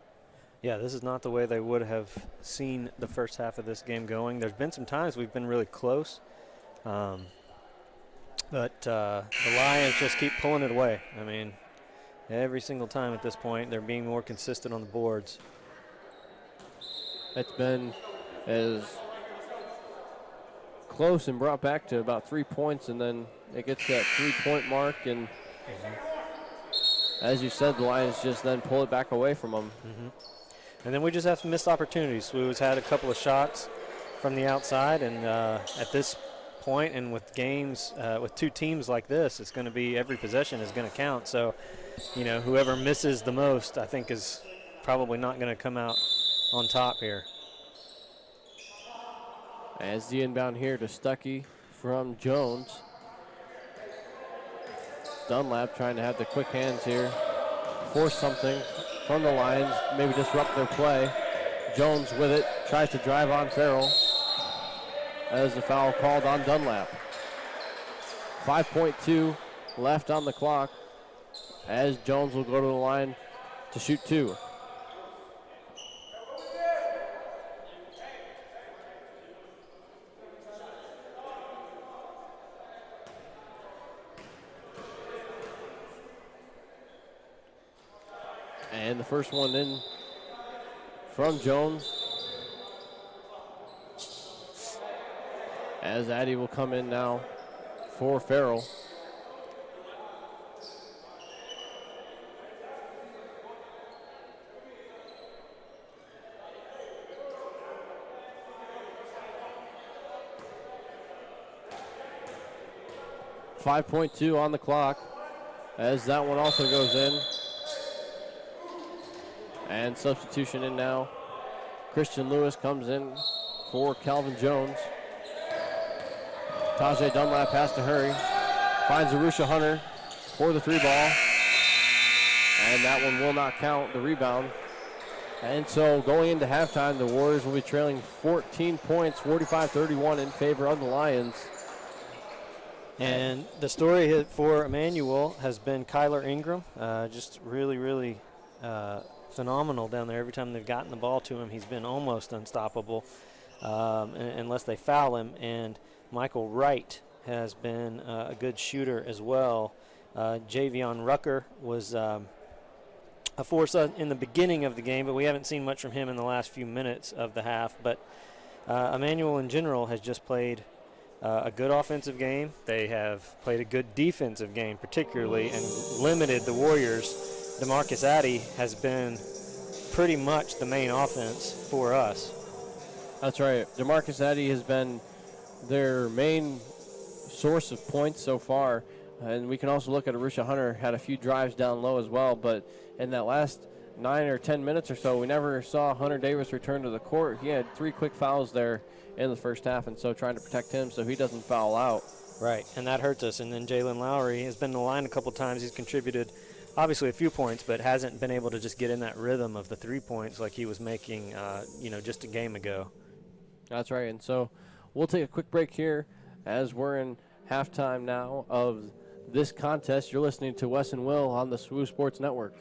Speaker 3: Yeah, this is not the way they would have seen the first half of this game going. There's been some times we've been really close, but the Lions just keep pulling it away. I mean, every single time at this point, they're being more consistent on the boards.
Speaker 2: It's been as close and brought back to about 3 points, and then it gets that 3-point mark, and as you said, the Lions just then pull it back away from them.
Speaker 3: And then we just have some missed opportunities. SWU's had a couple of shots from the outside, and at this point, and with games, with two teams like this, it's going to be every possession is going to count. So, you know, whoever misses the most, I think, is probably not going to come out on top here.
Speaker 2: As the inbound here to Stuckey from Jones. Dunlap trying to have the quick hands here, force something from the Lions, maybe disrupt their play. Jones with it, tries to drive on Farrell. As the foul called on Dunlap. 5.2 left on the clock as Jones will go to the line to shoot 2. And the first one in from Jones. As Addy will come in now for Farrell. .2 on the clock as that one also goes in. And substitution in now. Christian Lewis comes in for Calvin Jones. Tajay Dunlap has to hurry. Finds Arusha Hunter for the 3-ball. And that one will not count, the rebound. And so going into halftime, the Warriors will be trailing 14 points, 45-31 in favor of the Lions.
Speaker 3: And the story for Emmanuel has been Kyler Ingram, just really, really phenomenal down there. Every time they've gotten the ball to him, he's been almost unstoppable unless they foul him. And Michael Wright has been a good shooter as well. Javion Rucker was a force in the beginning of the game, but we haven't seen much from him in the last few minutes of the half. But Emmanuel in general has just played a good offensive game. They have played a good defensive game particularly and limited the Warriors. DeMarcus Addy has been pretty much the main offense for us.
Speaker 2: That's right. DeMarcus Addy has been their main source of points so far. And we can also look at Arusha Hunter, had a few drives down low as well. But in that last 9 or 10 minutes or so, we never saw Hunter Davis return to the court. He had 3 quick fouls there in the first half, and so trying to protect him so he doesn't foul out.
Speaker 3: Right, and that hurts us. And then Jalen Lowry has been in the line a couple times. He's contributed, obviously, a few points, but hasn't been able to just get in that rhythm of the 3 points like he was making, just a game ago.
Speaker 2: That's right, and so we'll take a quick break here as we're in halftime now of this contest. You're listening to Wes and Will on the SWU Sports Network.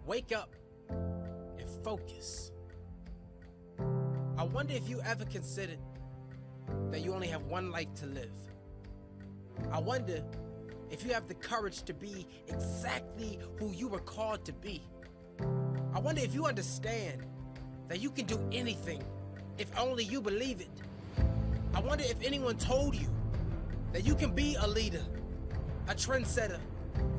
Speaker 1: Wake up and focus. I wonder if you ever considered that you only have one life to live. I wonder if you have the courage to be exactly who you were called to be. I wonder if you understand that you can do anything if only you believe it. I wonder if anyone told you that you can be a leader, a trendsetter,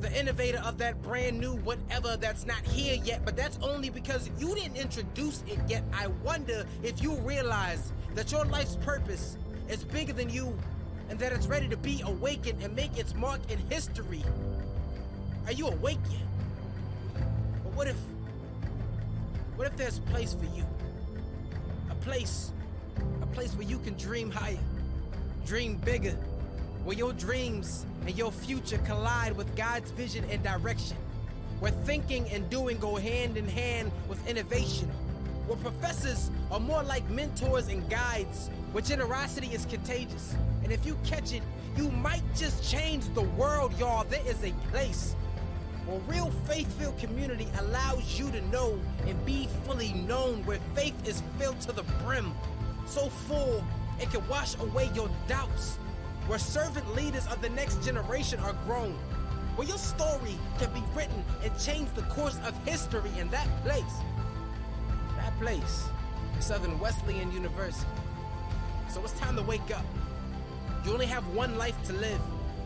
Speaker 1: the innovator of that brand new whatever that's not here yet, but that's only because you didn't introduce it yet. I wonder if you realize that your life's purpose is bigger than you and that it's ready to be awakened and make its mark in history. Are you awake yet? But what if there's a place for you? A place where you can dream higher, dream bigger, where your dreams and your future collide with God's vision and direction, where thinking and doing go hand in hand with innovation, where professors are more like mentors and guides, where generosity is contagious. And if you catch it, you might just change the world, y'all. There is a place where real faith-filled community allows you to know and be fully known, where faith is filled to the brim, so full it can wash away your doubts, where servant leaders of the next generation are grown, where your story can be written and change the course of history. In that place, Southern Wesleyan University. So it's time to wake up. You only have one life to live,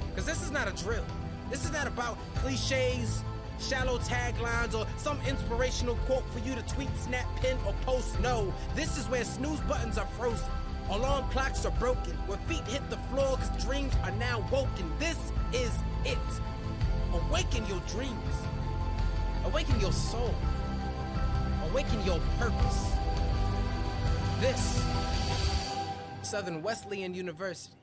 Speaker 1: because this is not a drill. This is not about cliches, shallow taglines, or some inspirational quote for you to tweet, snap, pin, or post. No, this is where snooze buttons are frozen, alarm clocks are broken, where feet hit the floor because dreams are now woken. This is it. Awaken your dreams. Awaken your soul. Awaken your purpose. This, Southern Wesleyan University.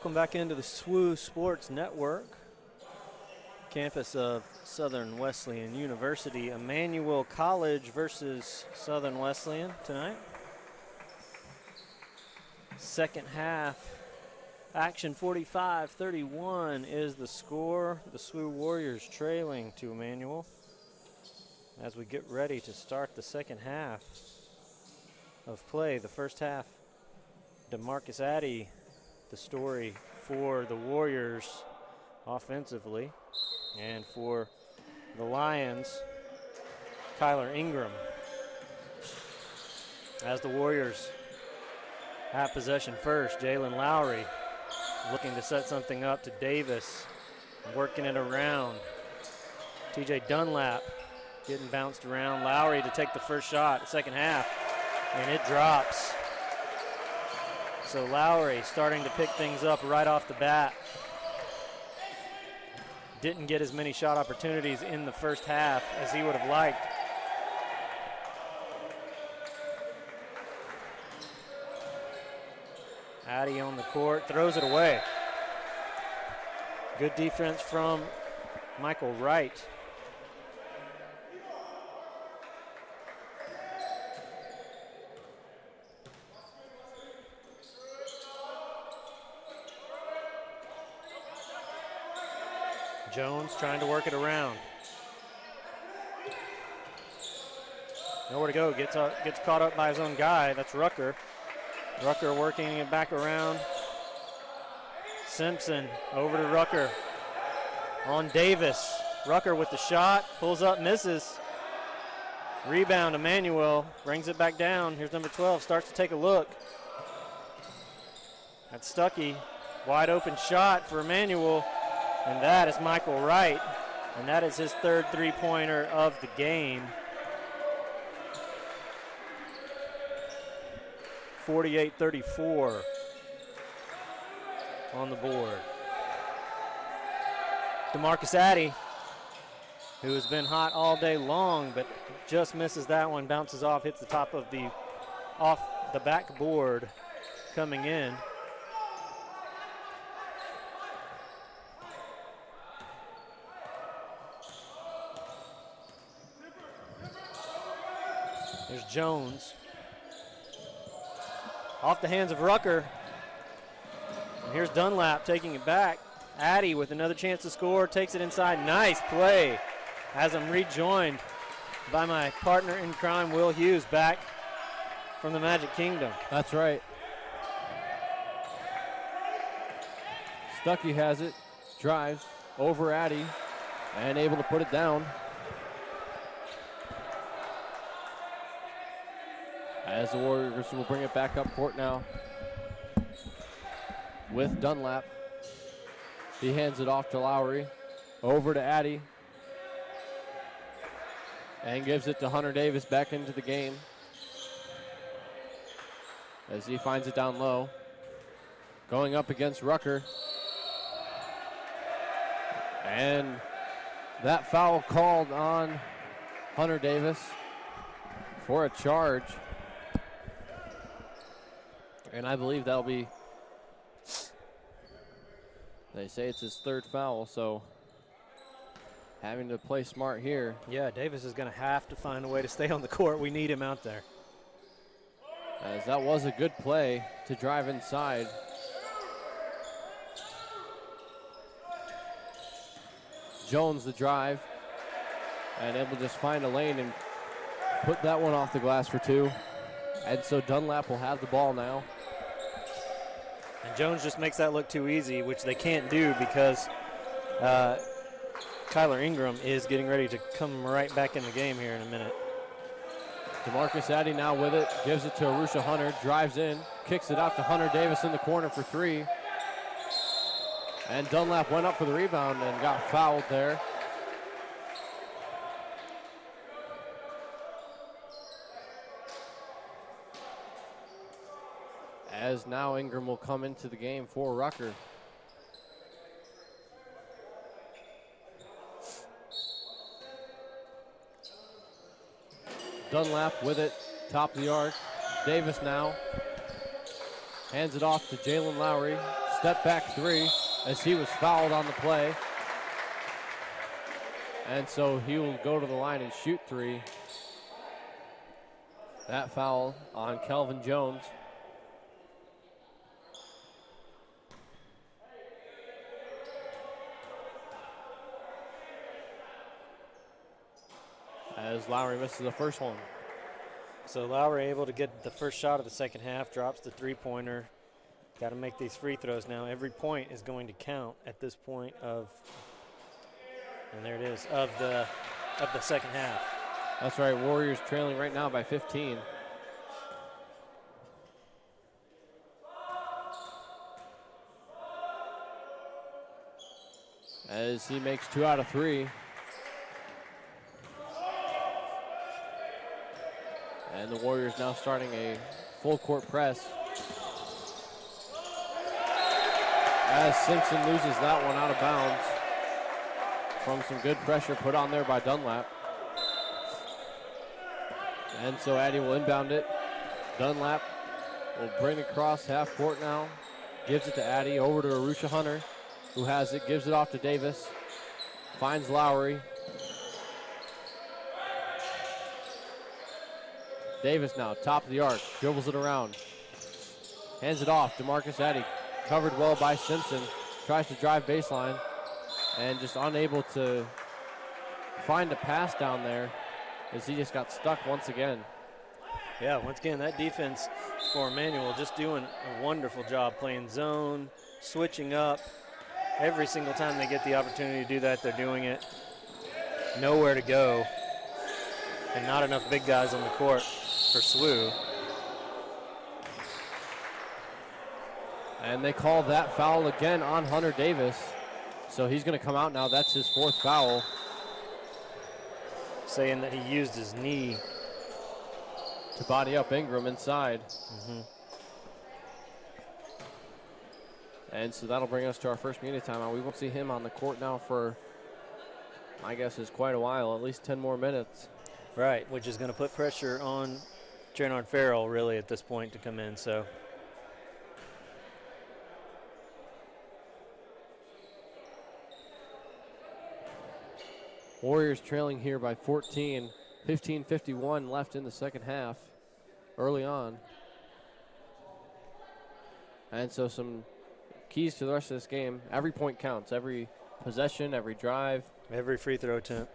Speaker 3: Welcome back into the SWU Sports Network, campus of Southern Wesleyan University. Emmanuel College versus Southern Wesleyan tonight. Second half action, 45-31 is the score. The SWU Warriors trailing to Emmanuel as we get ready to start the second half of play. The first half, DeMarcus Addy, the story for the Warriors offensively, and for the Lions, Kyler Ingram. As the Warriors have possession first, Jalen Lowry looking to set something up to Davis, working it around. TJ Dunlap getting bounced around. Lowry to take the first shot, second half, and it drops. So Lowry starting to pick things up right off the bat. Didn't get as many shot opportunities in the first half as he would have liked. Addy on the court, throws it away. Good defense from Michael Wright. Jones trying to work it around. Nowhere to go. Gets caught up by his own guy. That's Rucker. Rucker working it back around. Simpson over to Rucker. On Davis. Rucker with the shot. Pulls up, misses. Rebound, Emmanuel. Brings it back down. Here's number 12. Starts to take a look. That's Stuckey. Wide open shot for Emmanuel. And that is Michael Wright. And that is his third three-pointer of the game. 48-34 on the board. DeMarcus Addy, who has been hot all day long, but just misses that one, bounces off, hits the top of off the backboard coming in. There's Jones. Off the hands of Rucker. And here's Dunlap taking it back. Addy with another chance to score, takes it inside. Nice play as I'm rejoined by my partner in crime, Will Hughes, back from the Magic Kingdom.
Speaker 2: That's right. Stuckey has it, drives over Addy, and able to put it down. As the Warriors will bring it back up court now with Dunlap. He hands it off to Lowry, over to Addy, and gives it to Hunter Davis back into the game as he finds it down low. Going up against Rucker. And that foul called on Hunter Davis for a charge. And I believe that'll be, they say it's his third foul, so having to play smart here.
Speaker 3: Yeah, Davis is going to have to find a way to stay on the court. We need him out there.
Speaker 2: As that was a good play to drive inside. Jones the drive, and able to just find a lane and put that one off the glass for two. And so Dunlap will have the ball now.
Speaker 3: And Jones just makes that look too easy, which they can't do because Kyler Ingram is getting ready to come right back in the game here in a minute.
Speaker 2: DeMarcus Addy now with it, gives it to Arusha Hunter, drives in, kicks it out to Hunter Davis in the corner for three. And Dunlap went up for the rebound and got fouled there. As now Ingram will come into the game for Rucker. Dunlap with it, top of the arc. Davis now hands it off to Jalen Lowry. step back three as he was fouled on the play. And so he will go to the line and shoot three. That foul on Kelvin Jones. As Lowry misses the first one.
Speaker 3: So Lowry able to get the first shot of the second half, drops the three-pointer. Got to make these free throws now. Every point is going to count at this point of, and there it is, of the second half.
Speaker 2: That's right, Warriors trailing right now by 15. As he makes 2 out of 3. And the Warriors now starting a full court press. As Simpson loses that one out of bounds from some good pressure put on there by Dunlap. And so Addy will inbound it. Dunlap will bring across half court now. Gives it to Addy, over to Arusha Hunter, who has it, gives it off to Davis. Finds Lowry. Davis now, top of the arc, dribbles it around. Hands it off to Marcus Addy. Covered well by Simpson. Tries to drive baseline and just unable to find a pass down there as he just got stuck once again.
Speaker 3: Yeah, once again, that defense for Emmanuel just doing a wonderful job playing zone, switching up. Every single time they get the opportunity to do that, they're doing it. Nowhere to go. And not enough big guys on the court for SWU.
Speaker 2: And they call that foul again on Hunter Davis. So he's going to come out now. That's his 4th foul.
Speaker 3: Saying that he used his knee
Speaker 2: to body up Ingram inside. And so that'll bring us to our first media timeout. We won't see him on the court now for, I guess, is quite a while, at least 10 more minutes.
Speaker 3: Right, which is going to put pressure on Traynard Farrell really at this point to come in. So
Speaker 2: Warriors trailing here by 14, 15:51 left in the second half, early on. And so some keys to the rest of this game. Every point counts, every possession, every drive.
Speaker 3: Every free throw attempt.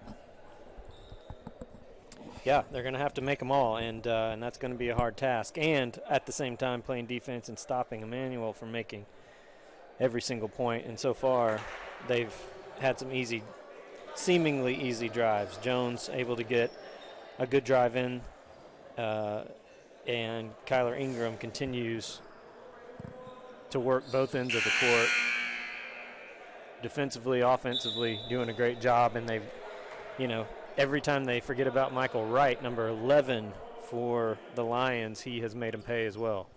Speaker 3: Yeah, they're going to have to make them all, and that's going to be a hard task. And at the same time, playing defense and stopping Emmanuel from making every single point. And so far, they've had some seemingly easy drives. Jones able to get a good drive in, and Kyler Ingram continues to work both ends of the court. Defensively, offensively, doing a great job, and they've, every time they forget about Michael Wright, number 11 for the Lions, he has made them pay as well.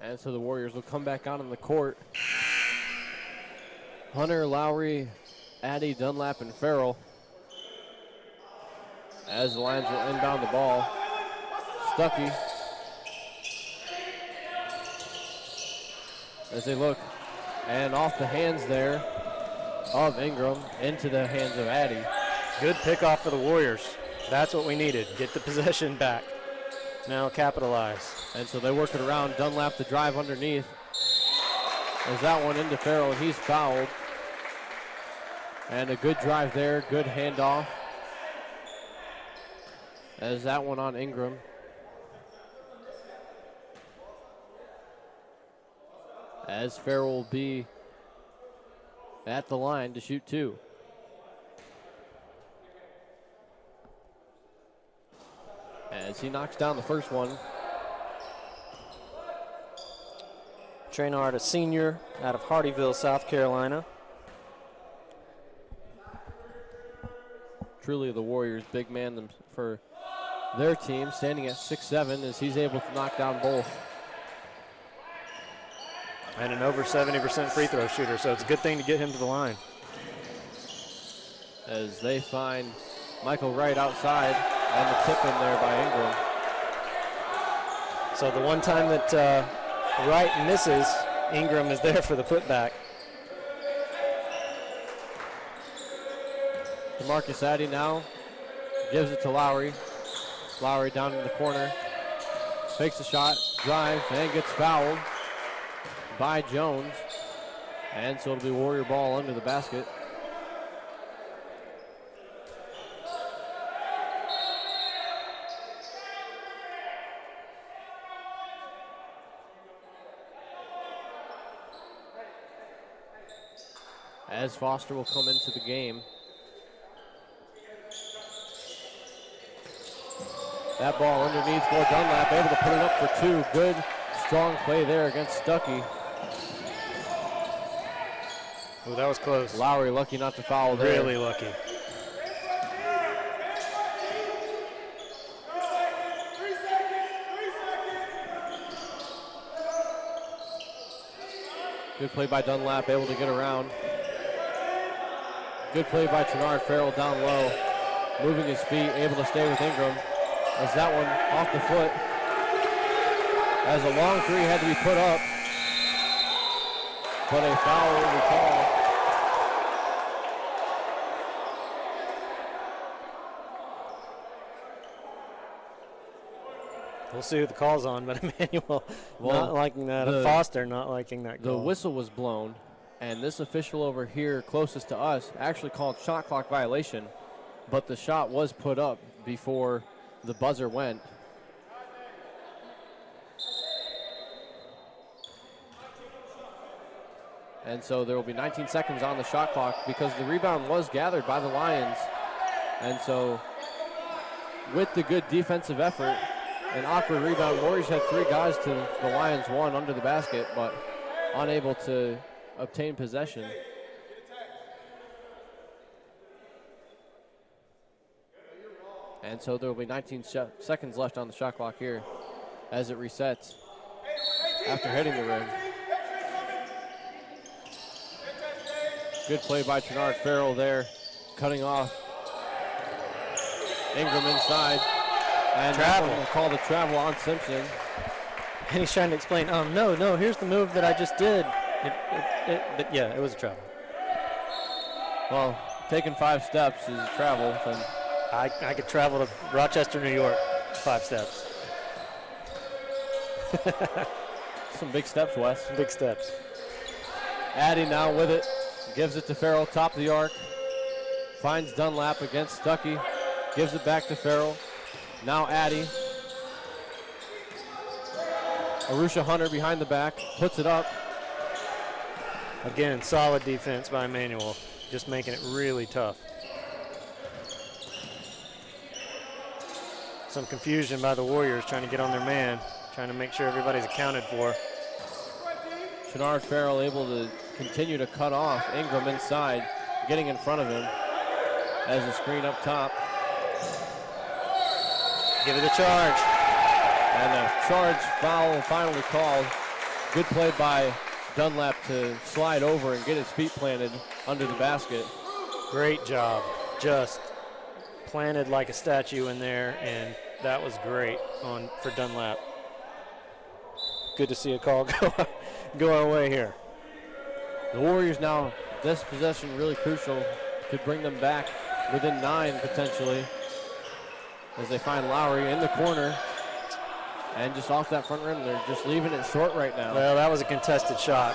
Speaker 2: And so the Warriors will come back out on the court. Hunter, Lowry, Addy, Dunlap, and Farrell. As the Lions will inbound the ball. Stuckey. As they look. And off the hands there of Ingram into the hands of Addy.
Speaker 3: Good pickoff for the Warriors. That's what we needed. Get the possession back. Now capitalize.
Speaker 2: And so they work it around. Dunlap the drive underneath. There's that one into Farrell, and he's fouled. And a good drive there, good handoff. As that one on Ingram. As Farrell will be at the line to shoot 2. As he knocks down the first one.
Speaker 3: Traynard, a senior out of Hardyville, South Carolina.
Speaker 2: Truly the Warriors' big man for their team, standing at 6'7", as he's able to knock down both.
Speaker 3: And an over 70% free throw shooter, so it's a good thing to get him to the line.
Speaker 2: As they find Michael Wright outside, and the tip in there by Ingram.
Speaker 3: So the one time that right misses. Ingram is there for the putback.
Speaker 2: DeMarcus Addy now gives it to Lowry. Lowry down in the corner. Takes a shot, drives, and gets fouled by Jones. And so it'll be Warrior ball under the basket. As Foster will come into the game. That ball underneath for Dunlap, able to put it up for two. Good, strong play there against Stuckey.
Speaker 3: Oh, that was close.
Speaker 2: Lowry lucky not to foul there.
Speaker 3: Really lucky.
Speaker 2: Good play by Dunlap, able to get around. Good play by Trinard Farrell down low. Moving his feet, able to stay with Ingram. As that one off the foot. As a long three had to be put up. But a foul will be called.
Speaker 3: We'll see who the call's on, but Emmanuel not liking that. Foster not liking that goal.
Speaker 2: The whistle was blown, and this official over here closest to us actually called shot clock violation, but the shot was put up before the buzzer went. And so there will be 19 seconds on the shot clock because the rebound was gathered by the Lions. And so with the good defensive effort, an awkward rebound, Warriors had three guys to the Lions, one under the basket, but unable to obtain possession. And so there will be 19 seconds left on the shot clock here as it resets after hitting the rim. Good play by Trinard Farrell there, cutting off Ingram inside. And
Speaker 3: travel.
Speaker 2: We'll call the travel on Simpson.
Speaker 3: And he's trying to explain, no, here's the move that I just did. But yeah, it was a travel.
Speaker 2: Well, taking 5 steps is a travel. Then
Speaker 3: I could travel to Rochester, New York, 5 steps.
Speaker 2: Some big steps, Wes.
Speaker 3: Big steps.
Speaker 2: Addy now with it. Gives it to Farrell, top of the arc. Finds Dunlap against Stuckey. Gives it back to Farrell. Now Addy. Arusha Hunter behind the back. Puts it up.
Speaker 3: Again, solid defense by Emmanuel. Just making it really tough. Some confusion by the Warriors trying to get on their man. Trying to make sure everybody's accounted for.
Speaker 2: Trinard Farrell able to continue to cut off Ingram inside, getting in front of him as a screen up top.
Speaker 3: Give it a charge.
Speaker 2: And a charge foul finally called. Good play by Dunlap to slide over and get his feet planted under the basket.
Speaker 3: Great job. Just planted like a statue in there, and that was great for Dunlap. Good to see a call go our way here.
Speaker 2: The Warriors now, this possession really crucial, could bring them back within 9 potentially as they find Lowry in the corner and just off that front rim. They're just leaving it short right now.
Speaker 3: Well, that was a contested shot.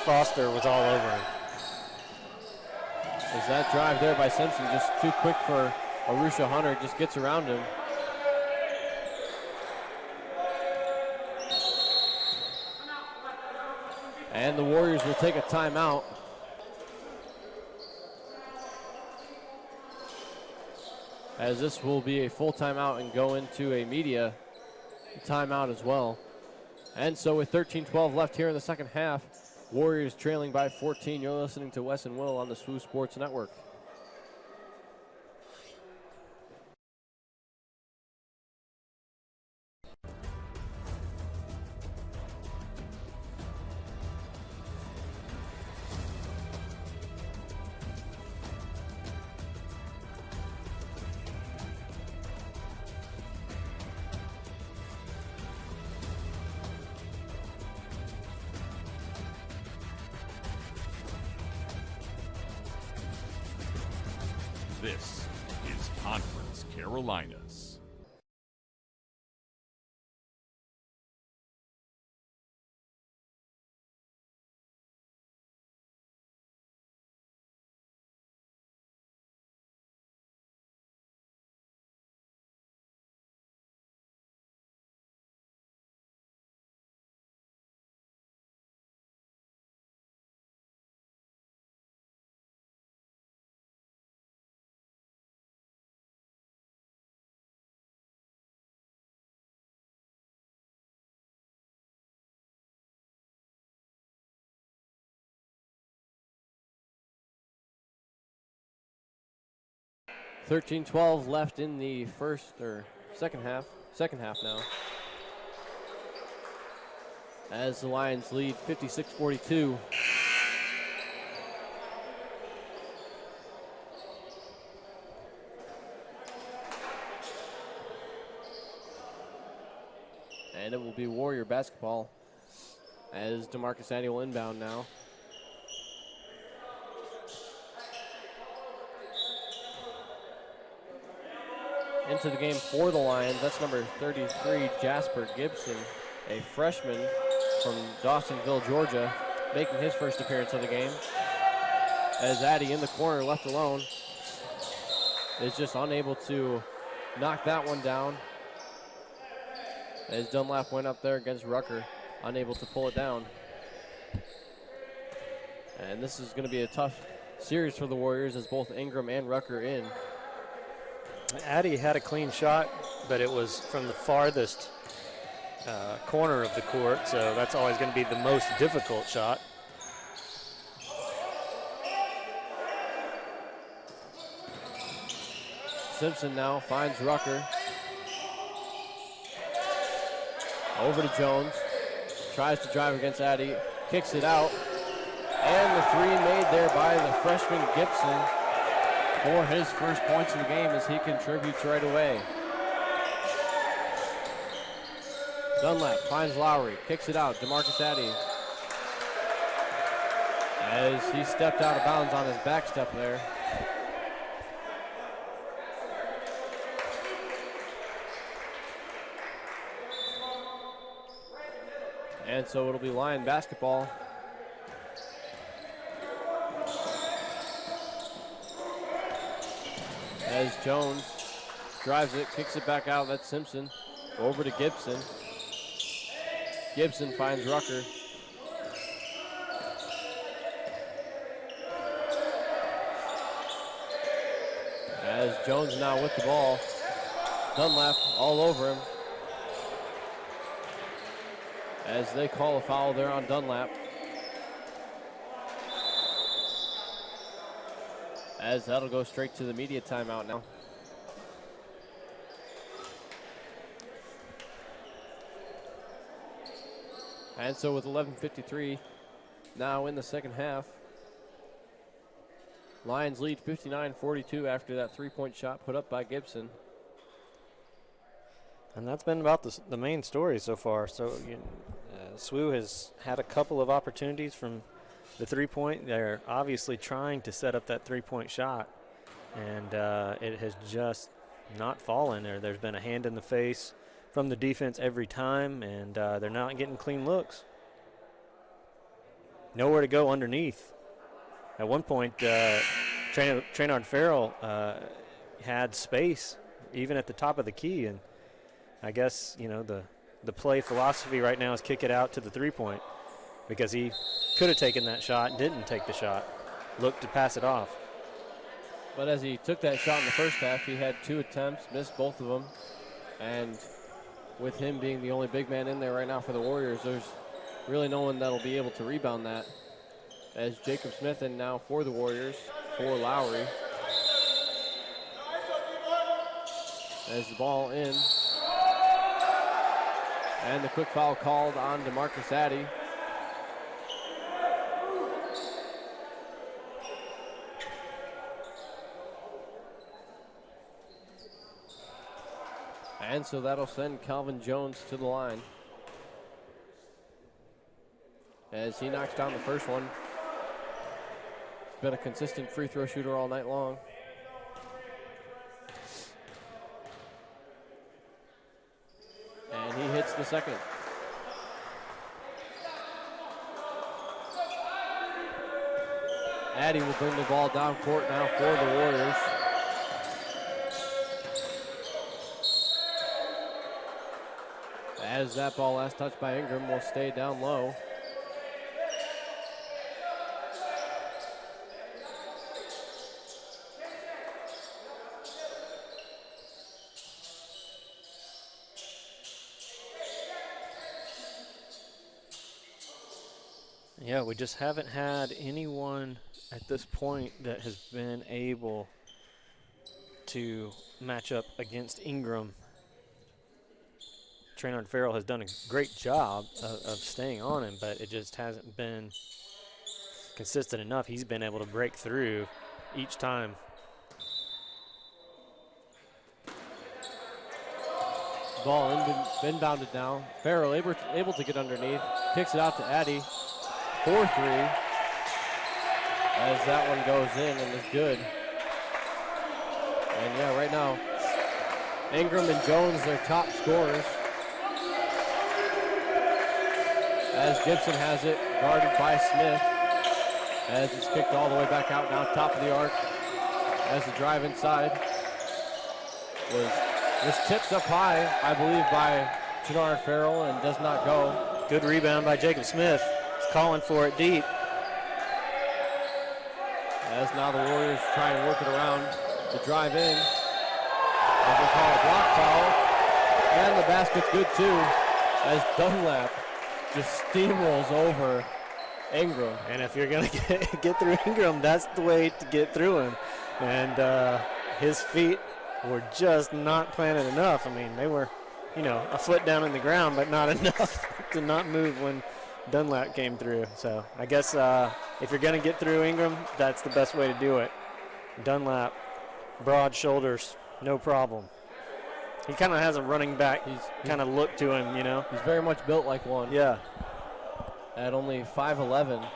Speaker 3: Foster was all over him.
Speaker 2: As that drive there by Simpson just too quick for Arusha Hunter, just gets around him. And the Warriors will take a timeout. As this will be a full timeout and go into a media timeout as well. And so with 13-12 left here in the second half, Warriors trailing by 14. You're listening to Wes and Will on the SWU Sports Network.
Speaker 4: This is Conference Carolinas.
Speaker 2: (13-12) left in the second half now, as the Lions lead 56-42. And it will be Warrior basketball as DeMarcus Addy will inbound now. Into the game for the Lions, that's number 33, Jasper Gibson, a freshman from Dawsonville, Georgia, making his first appearance of the game. As Addy in the corner, left alone, is just unable to knock that one down. As Dunlap went up there against Rucker, unable to pull it down. And this is going to be a tough series for the Warriors as both Ingram and Rucker in.
Speaker 3: Addy had a clean shot, but it was from the farthest corner of the court, so that's always going to be the most difficult shot.
Speaker 2: Simpson now finds Rucker. Over to Jones. Tries to drive against Addy. Kicks it out. And the three made there by the freshman Gibson for his first points in the game as he contributes right away. Dunlap finds Lowry. Kicks it out. DeMarcus Addy. As he stepped out of bounds on his back step there. And so it'll be Lion basketball. As Jones drives it, kicks it back out, that's Simpson. Over to Gibson. Gibson finds Rucker. As Jones now with the ball. Dunlap all over him. As they call a foul there on Dunlap. As that'll go straight to the media timeout now. And so with 11:53 now in the second half, Lions lead 59-42 after that three-point shot put up by Gibson.
Speaker 3: And that's been about the main story so far. So SWU has had a couple of opportunities from the three-point. They're obviously trying to set up that three-point shot, and it has just not fallen. There's been a hand in the face from the defense every time, and they're not getting clean looks. Nowhere to go underneath. At one point, Traynard Farrell had space even at the top of the key, and I guess, the play philosophy right now is kick it out to the three-point because he could have taken that shot, didn't take the shot, looked to pass it off.
Speaker 2: But as he took that shot in the first half, he had 2 attempts, missed both of them. And with him being the only big man in there right now for the Warriors, there's really no one that'll be able to rebound that. As Jacob Smith in now for the Warriors, for Lowry. As the ball in. And the quick foul called on DeMarcus Addy. And so that'll send Calvin Jones to the line. As he knocks down the first one. He's been a consistent free throw shooter all night long. the second. Addy will bring the ball down court now for the Warriors. As that ball last touched by Ingram will stay down low.
Speaker 3: Yeah, we just haven't had anyone at this point that has been able to match up against Ingram. Traynard Farrell has done a great job of staying on him, but it just hasn't been consistent enough. He's been able to break through each time.
Speaker 2: Ball inbounded now. Farrell able to get underneath. Kicks it out to Addy. 4-3. As that one goes in and is good. And yeah, right now, Ingram and Jones, their top scorers. As Gibson has it, guarded by Smith. As it's kicked all the way back out now, top of the arc. As the drive inside was tipped up high, I believe, by Traynard Farrell and does not go.
Speaker 3: Good rebound by Jacob Smith. He's calling for it deep.
Speaker 2: As now the Warriors try and work it around the drive in. As they call a block foul. And the basket's good too. As Dunlap just steamrolls over Ingram.
Speaker 3: And if you're going to get through Ingram, that's the way to get through him. And his feet were just not planted enough. I mean, they were, a foot down in the ground, but not enough to not move when Dunlap came through. So I guess if you're going to get through Ingram, that's the best way to do it. Dunlap, broad shoulders, no problem. He kind of has a running back kind of look to him,
Speaker 2: He's very much built like one.
Speaker 3: Yeah.
Speaker 2: At only 5'11",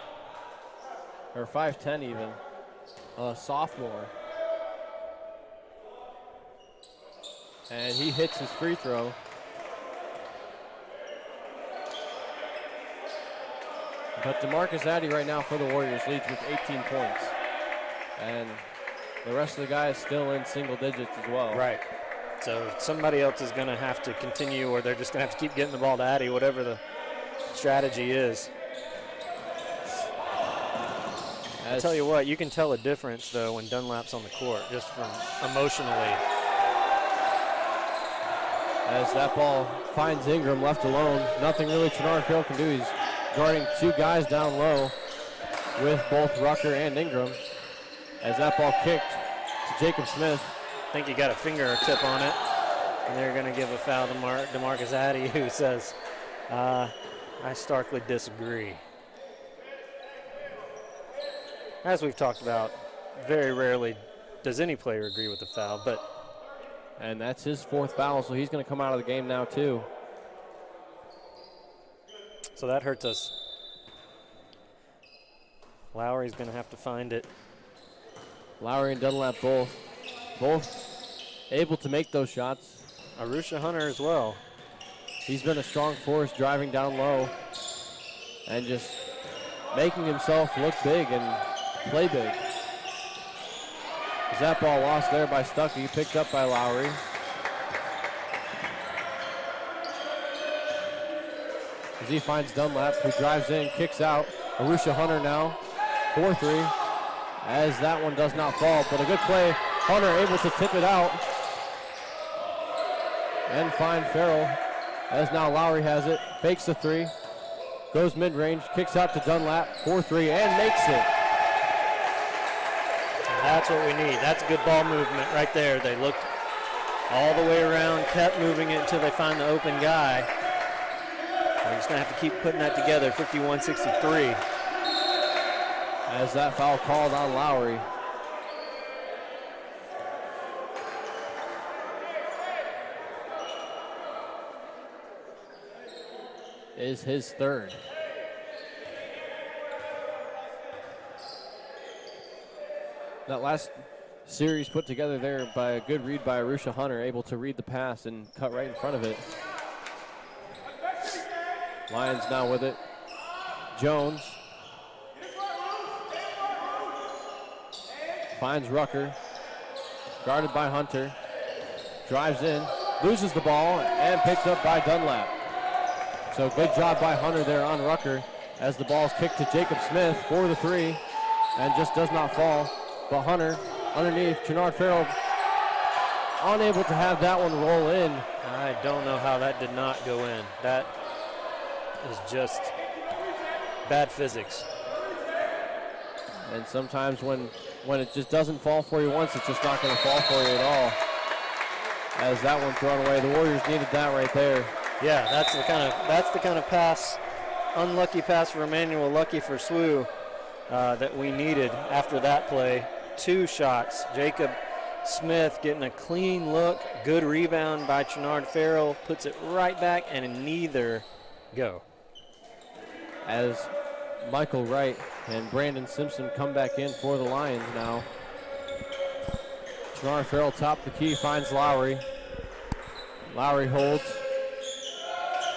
Speaker 2: or 5'10" even, a sophomore. And he hits his free throw. But DeMarcus Addy right now for the Warriors leads with 18 points. And the rest of the guys still in single digits as well.
Speaker 3: Right. So somebody else is going to have to continue, or they're just going to have to keep getting the ball to Addy, whatever the strategy is. I tell you what, you can tell a difference, though, when Dunlap's on the court, just from emotionally.
Speaker 2: As that ball finds Ingram left alone, nothing really Traynard Farrell can do. He's guarding two guys down low with both Rucker and Ingram. As that ball kicked to Jacob Smith.
Speaker 3: I think he got a fingertip on it, and they're going to give a foul to DeMarcus Addy, who says, I starkly disagree. As we've talked about, very rarely does any player agree with the foul,
Speaker 2: and that's his fourth foul, so he's going to come out of the game now too.
Speaker 3: So that hurts us. Lowry's going to have to find it.
Speaker 2: Lowry and Dunlap both able to make those shots.
Speaker 3: Arusha Hunter as well.
Speaker 2: He's been a strong force driving down low and just making himself look big and play big. As that ball lost there by Stuckey, picked up by Lowry. As he finds Dunlap, who drives in, kicks out. Arusha Hunter now, 4-3. As that one does not fall, but a good play. Hunter able to tip it out and find Farrell. As now Lowry has it, fakes the three, goes mid-range, kicks out to Dunlap, 4-3, and makes it.
Speaker 3: That's what we need. That's good ball movement right there. They looked all the way around, kept moving it until they find the open guy. They're just going to have to keep putting that together, 51-63.
Speaker 2: As that foul called on Lowry. Is his third. That last series put together there by a good read by Arusha Hunter, able to read the pass and cut right in front of it. Lions now with it. Jones finds Rucker, guarded by Hunter, drives in, loses the ball, and picked up by Dunlap. So good job by Hunter there on Rucker as the ball's kicked to Jacob Smith for the three and just does not fall. But Hunter underneath, Chenard Farrell unable to have that one roll in.
Speaker 3: I don't know how that did not go in. That is just bad physics.
Speaker 2: And sometimes when it just doesn't fall for you once, it's just not going to fall for you at all. As that one thrown away, the Warriors needed that right there.
Speaker 3: Yeah, that's the kind of pass, unlucky pass for Emmanuel, lucky for SWU, that we needed after that play. 2 shots. Jacob Smith getting a clean look, good rebound by Chenard Farrell, puts it right back, and neither go.
Speaker 2: As Michael Wright and Brandon Simpson come back in for the Lions now. Chenard Farrell top the key, finds Lowry. Lowry holds,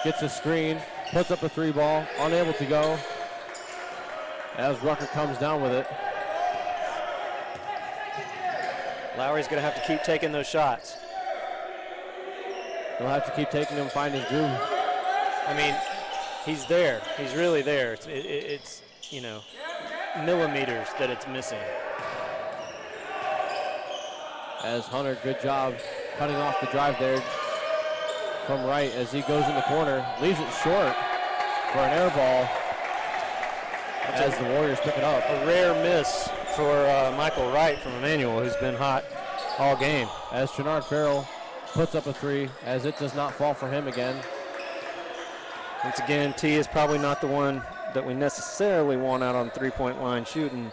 Speaker 2: gets a screen, puts up a 3 ball, unable to go as Rucker comes down with it.
Speaker 3: Lowry's going to have to keep taking those shots.
Speaker 2: He'll have to keep taking them, find his groove.
Speaker 3: I mean, he's there. He's really there. It's you know, millimeters that it's missing.
Speaker 2: As Hunter, good job cutting off the drive there from Wright as he goes in the corner, leaves it short for an air ball as the Warriors pick it up.
Speaker 3: A rare miss for Michael Wright from Emmanuel, who's been hot all game.
Speaker 2: As Chenard Farrell puts up a 3, as it does not fall for him again.
Speaker 3: Once again, T is probably not the one that we necessarily want out on three-point line shooting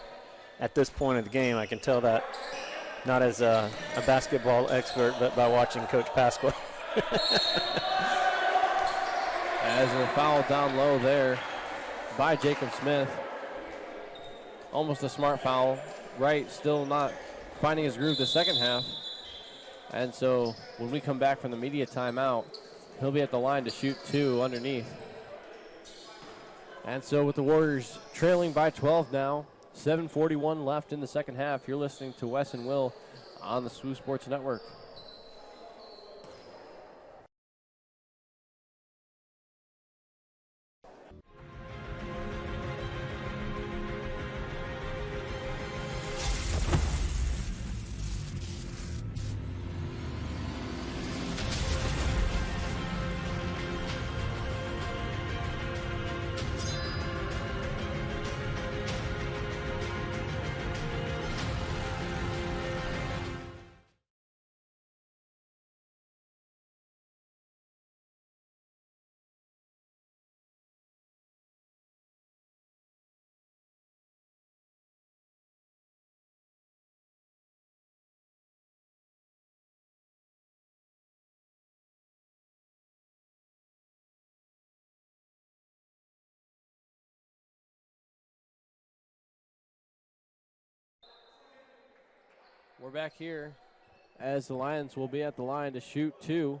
Speaker 3: at this point of the game. I can tell that not as a basketball expert, but by watching Coach Pasqua.
Speaker 2: As a foul down low there by Jacob Smith. Almost a smart foul. Wright still not finding his groove the second half. And so when we come back from the media timeout, he'll be at the line to shoot 2 underneath. And so with the Warriors trailing by 12 now, 7:41 left in the second half, you're listening to Wes and Will on the SWU Sports Network. We're back here as the Lions will be at the line to shoot 2.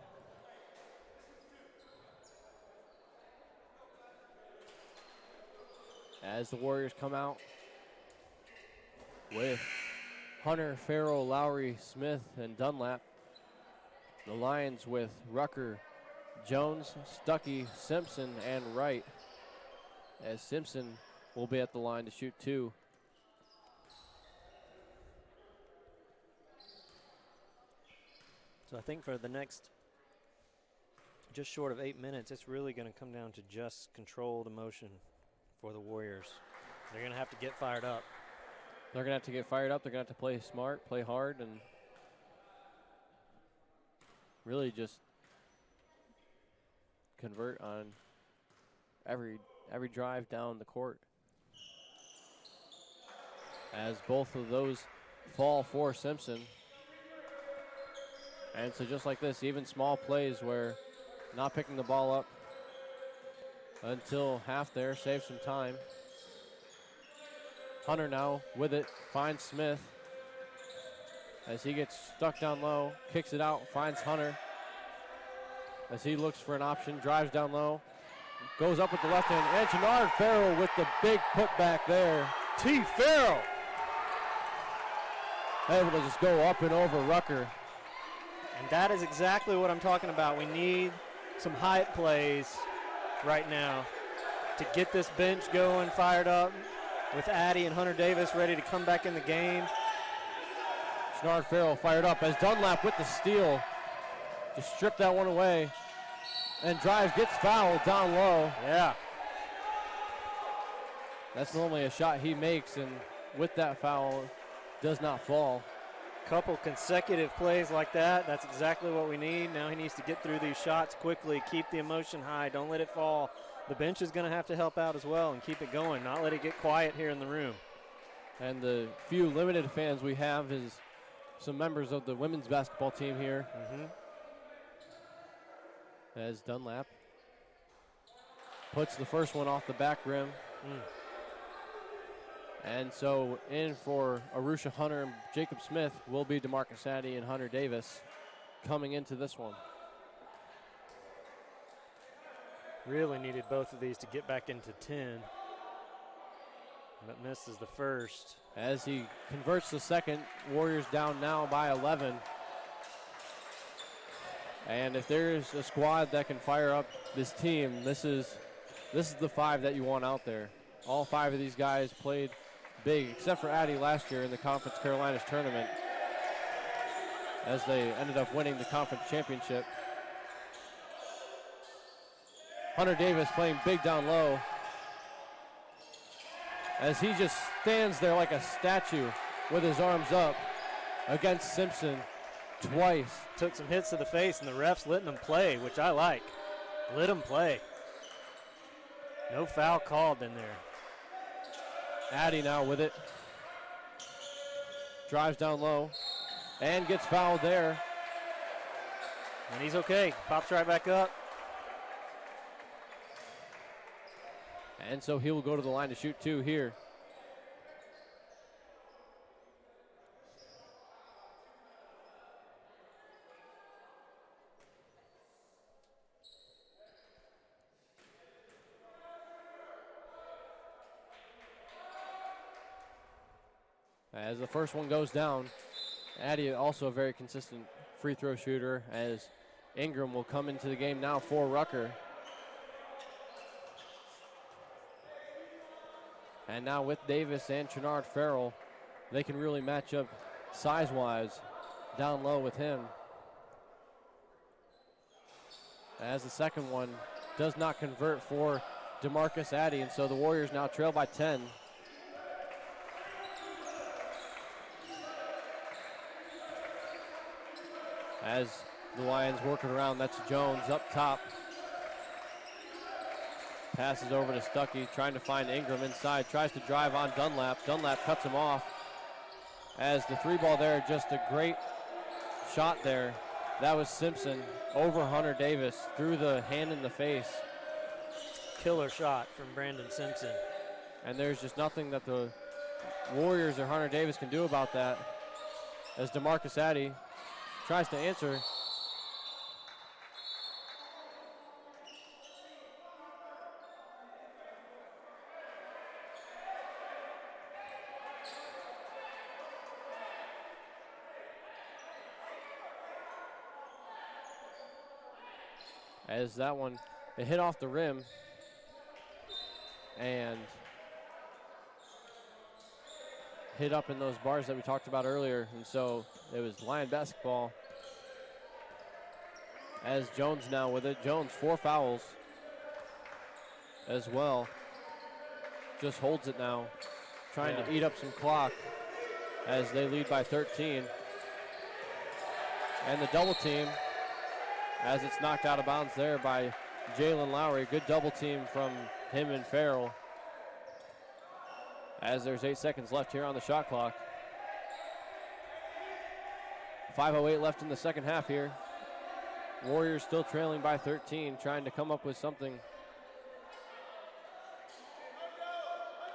Speaker 2: As the Warriors come out with Hunter, Farrell, Lowry, Smith, and Dunlap. The Lions with Rucker, Jones, Stuckey, Simpson, and Wright. As Simpson will be at the line to shoot 2.
Speaker 3: So I think for the next just short of 8 minutes, it's really going to come down to just controlled emotion for the Warriors. They're going to have to get fired up.
Speaker 2: They're going to have to get fired up. They're going to have to play smart, play hard, and really just convert on every drive down the court. As both of those fall for Simpson. And so just like this, even small plays where not picking the ball up until half there, save some time. Hunter now with it, finds Smith. As he gets stuck down low, kicks it out, finds Hunter. As he looks for an option, drives down low, Goes up with the left hand. And Chenard Farrell with the big putback there.
Speaker 3: T. Farrell.
Speaker 2: Able to just go up and over Rucker.
Speaker 3: And that is exactly what I'm talking about. We need some height plays right now to get this bench going, fired up, with Addy and Hunter Davis ready to come back in the game.
Speaker 2: Chenard Farrell fired up as Dunlap with the steal. Just stripped that one away. And drives, gets fouled down low.
Speaker 3: Yeah.
Speaker 2: That's normally a shot he makes, and with that foul, does not fall.
Speaker 3: Couple consecutive plays like that. That's exactly what we need. Now he needs to get through these shots quickly, keep the emotion high, don't let it fall. The bench is going to have to help out as well and keep it going, not let it get quiet here in the room.
Speaker 2: And the few limited fans we have is some members of the women's basketball team here. As Dunlap puts the first one off the back rim. And so in for Arusha Hunter and Jacob Smith will be DeMarcus Addy and Hunter Davis coming into this one.
Speaker 3: Really needed both of these to get back into 10. But misses the first.
Speaker 2: As he converts the second, Warriors down now by 11. And if there's a squad that can fire up this team, this is the five that you want out there. All five of these guys played big, except for Addy last year in the Conference Carolinas tournament, as they ended up winning the conference championship. Hunter Davis playing big down low, as he just stands there like a statue with his arms up against Simpson twice.
Speaker 3: Took some hits to the face, and the refs letting him play, which I like. Let him play. No foul called in there.
Speaker 2: Addy now with it. Drives down low and gets fouled there.
Speaker 3: And he's okay. Pops right back up.
Speaker 2: And so he will go to the line to shoot two here. As the first one goes down, Addy also a very consistent free throw shooter, as Ingram will come into the game now for Rucker. And now with Davis and Chenard Farrell, they can really match up size-wise down low with him. As the second one does not convert for DeMarcus Addy, and so the Warriors now trail by 10. As the Lions working around, that's Jones up top. Passes over to Stuckey, trying to find Ingram inside. Tries to drive on Dunlap. Dunlap cuts him off. As the three ball there, just a great shot there. That was Simpson over Hunter Davis, through the hand in the face.
Speaker 3: Killer shot from Brandon Simpson.
Speaker 2: And there's just nothing that the Warriors or Hunter Davis can do about that. As DeMarcus Addy tries to answer. As that one, it hit off the rim and hit up in those bars that we talked about earlier, and so it was Lion basketball. As Jones now with it. Jones 4 fouls as well. Just holds it now, trying to eat up some clock as they lead by 13. And the double team, as it's knocked out of bounds there by Jalen Lowry. Good double team from him and Farrell. As there's 8 seconds left here on the shot clock. 5:08 left in the second half here. Warriors still trailing by 13, trying to come up with something.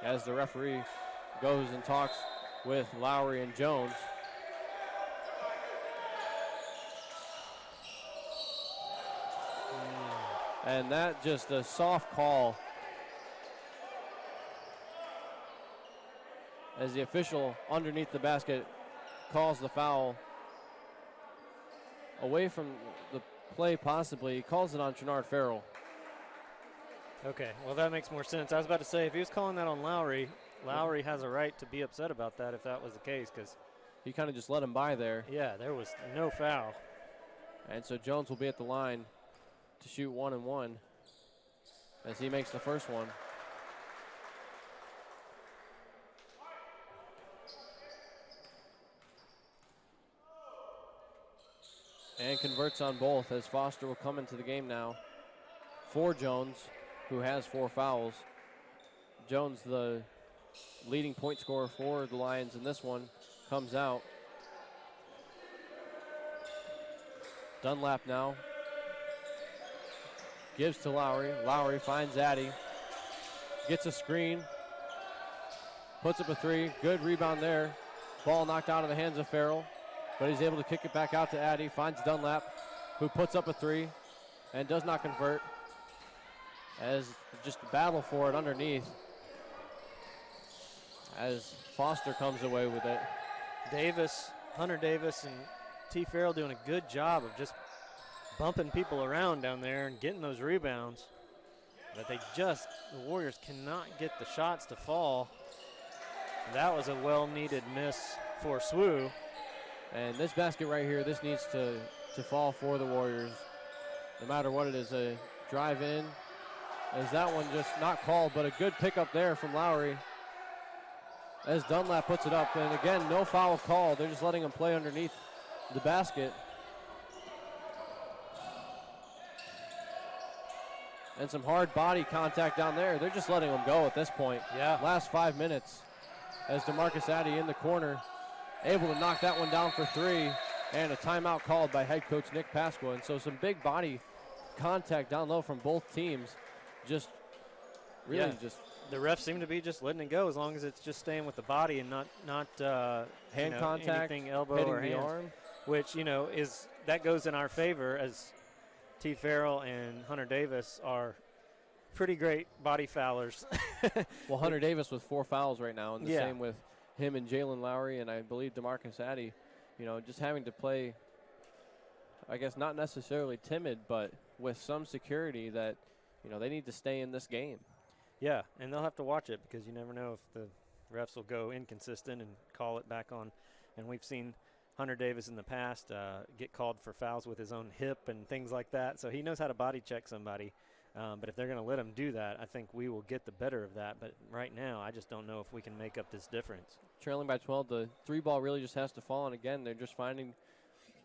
Speaker 2: As the referee goes and talks with Lowry and Jones. And that just a soft call as the official underneath the basket calls the foul away from the play possibly. He calls it on Trinard Farrell.
Speaker 3: Okay, well, that makes more sense. I was about to say, if he was calling that on Lowry, Lowry has a right to be upset about that if that was the case, because
Speaker 2: he kind of just let him by there.
Speaker 3: Yeah, there was no foul.
Speaker 2: And so Jones will be at the line to shoot 1 and 1 as he makes the first one. And converts on both as Foster will come into the game now for Jones, who has 4 fouls. Jones, the leading point scorer for the Lions in this one, comes out. Dunlap now gives to Lowry. Lowry finds Addy. Gets a screen. Puts up a 3. Good rebound there. Ball knocked out of the hands of Farrell, but he's able to kick it back out to Addy. Finds Dunlap, who puts up a 3 and does not convert, as just a battle for it underneath as Foster comes away with it.
Speaker 3: Davis, Hunter Davis, and T. Farrell doing a good job of just bumping people around down there and getting those rebounds. But the Warriors cannot get the shots to fall. That was a well-needed miss for SWU.
Speaker 2: And this basket right here, this needs to fall for the Warriors. No matter what it is, a drive in. As that one just not called, but a good pickup there from Lowry. As Dunlap puts it up, and again, no foul call. They're just letting him play underneath the basket. And some hard body contact down there. They're just letting him go at this point.
Speaker 3: Yeah.
Speaker 2: Last 5 minutes as DeMarcus Addy in the corner, able to knock that one down for 3, and a timeout called by head coach Nick Pasqua. And so some big body contact down low from both teams. Just really just
Speaker 3: the refs seem to be just letting it go as long as it's just staying with the body and not
Speaker 2: hand contact,
Speaker 3: anything elbow
Speaker 2: hitting
Speaker 3: or
Speaker 2: the
Speaker 3: hands,
Speaker 2: arm,
Speaker 3: which is that goes in our favor as T. Farrell and Hunter Davis are pretty great body foulers.
Speaker 2: Well, Hunter Davis with 4 fouls right now, and the same with him and Jalen Lowry, and I believe DeMarcus Addy. Just having to play, I guess not necessarily timid, but with some security that they need to stay in this game.
Speaker 3: Yeah, and they'll have to watch it because you never know if the refs will go inconsistent and call it back on. And we've seen Hunter Davis in the past get called for fouls with his own hip and things like that. So he knows how to body check somebody. But if they're going to let him do that, I think we will get the better of that. But right now, I just don't know if we can make up this difference.
Speaker 2: Trailing by 12, the 3 ball really just has to fall. And again, they're just finding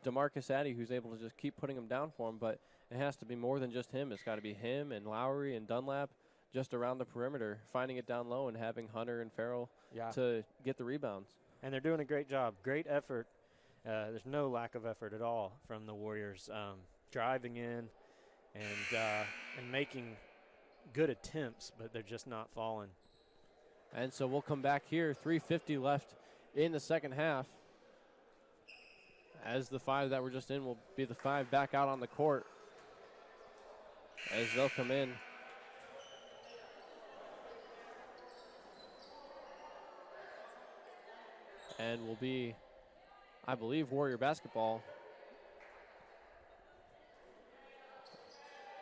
Speaker 2: DeMarcus Addy, who's able to just keep putting him down for him. But it has to be more than just him. It's got to be him and Lowry and Dunlap just around the perimeter, finding it down low and having Hunter and Farrell to get the rebounds.
Speaker 3: And they're doing a great job. Great effort. There's no lack of effort at all from the Warriors, driving in and making good attempts, but they're just not falling.
Speaker 2: And so we'll come back here. 3:50 left in the second half, as the 5 that were just in will be the 5 back out on the court as they'll come in. And will be, I believe, Warrior basketball.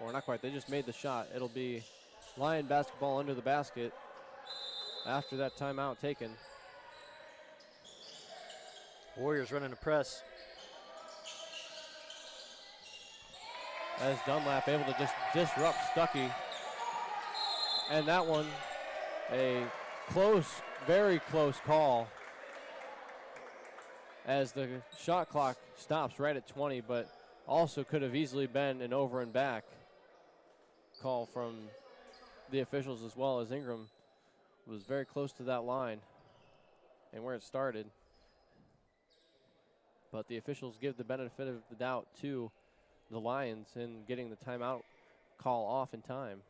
Speaker 2: Or not quite. They just made the shot. It'll be Lion basketball under the basket after that timeout taken.
Speaker 3: Warriors running a press.
Speaker 2: As Dunlap able to just disrupt Stuckey. And that one, a close, very close call, as the shot clock stops right at 20, but also could have easily been an over and back call from the officials, as well as Ingram was very close to that line and where it started. But the officials give the benefit of the doubt to the Lions in getting the timeout call off in time.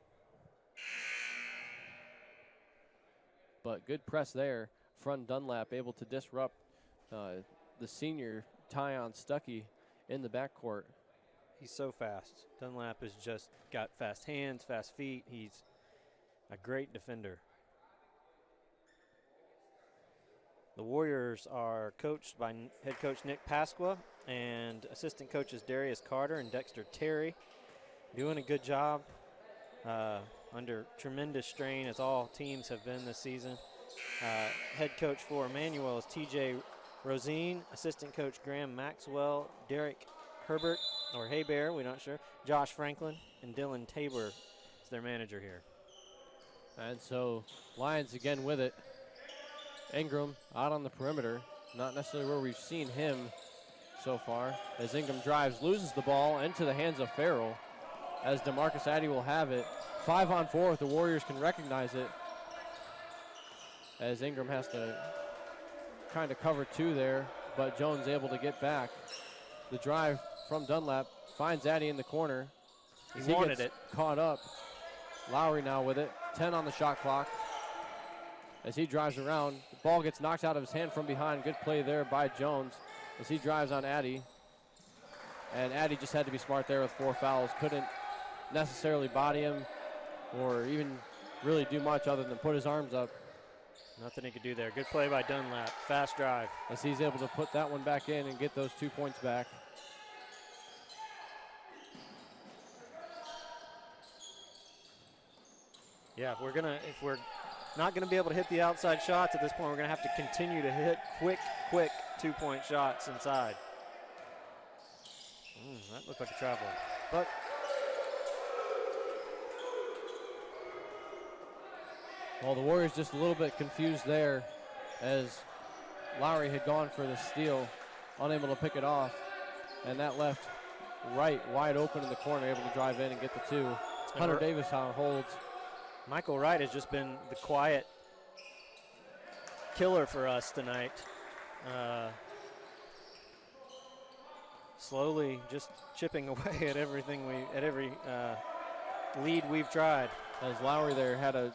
Speaker 2: But good press there from Dunlap, able to disrupt the senior Tyon Stuckey in the backcourt.
Speaker 3: He's so fast. Dunlap has just got fast hands, fast feet. He's a great defender. The Warriors are coached by head coach Nick Pasqua and assistant coaches Darius Carter and Dexter Terry. Doing a good job under tremendous strain, as all teams have been this season. Head coach for Emmanuel is TJ Rosine, assistant coach Graham Maxwell, Derek Herbert, or Haybear, we're not sure, Josh Franklin, and Dylan Tabor is their manager here.
Speaker 2: And so Lions again with it. Ingram out on the perimeter, not necessarily where we've seen him so far. As Ingram drives, loses the ball into the hands of Farrell, as DeMarcus Addy will have it. 5-on-4 if the Warriors can recognize it, as Ingram has to kind of cover two there, but Jones able to get back. The drive from Dunlap finds Addy in the corner.
Speaker 3: He wanted it.
Speaker 2: Caught up. Lowry now with it. 10 on the shot clock. As he drives around, the ball gets knocked out of his hand from behind. Good play there by Jones as he drives on Addy. And Addy just had to be smart there with 4 fouls. Couldn't necessarily body him or even really do much other than put his arms up.
Speaker 3: Nothing he could do there. Good play by Dunlap. Fast drive.
Speaker 2: As he's able to put that one back in and get those 2 points back.
Speaker 3: Yeah, if we're not going to be able to hit the outside shots at this point, we're going to have to continue to hit quick 2-point shots inside. That looked like a travel. But
Speaker 2: well, the Warriors just a little bit confused there as Lowry had gone for the steal, unable to pick it off, and that left Wright wide open in the corner, able to drive in and get the 2. Hunter Davis holds.
Speaker 3: Michael Wright has just been the quiet killer for us tonight. Slowly just chipping away at everything every lead we've tried.
Speaker 2: As Lowry there had a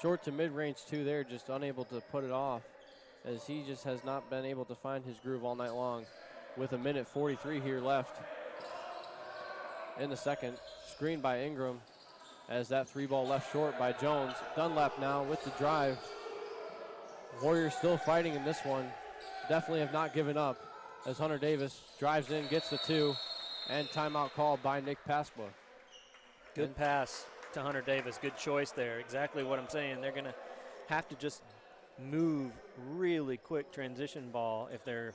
Speaker 2: short to mid-range 2 there, just unable to put it off, as he just has not been able to find his groove all night long. With 1:43 here left in the second. Screened by Ingram as that 3-ball left short by Jones. Dunlap now with the drive. Warriors still fighting in this one. Definitely have not given up as Hunter Davis drives in, gets the 2, and timeout called by Nick Pasqua.
Speaker 3: Good pass to Hunter Davis. Good choice there. Exactly what I'm saying. They're going to have to just move really quick transition ball if they're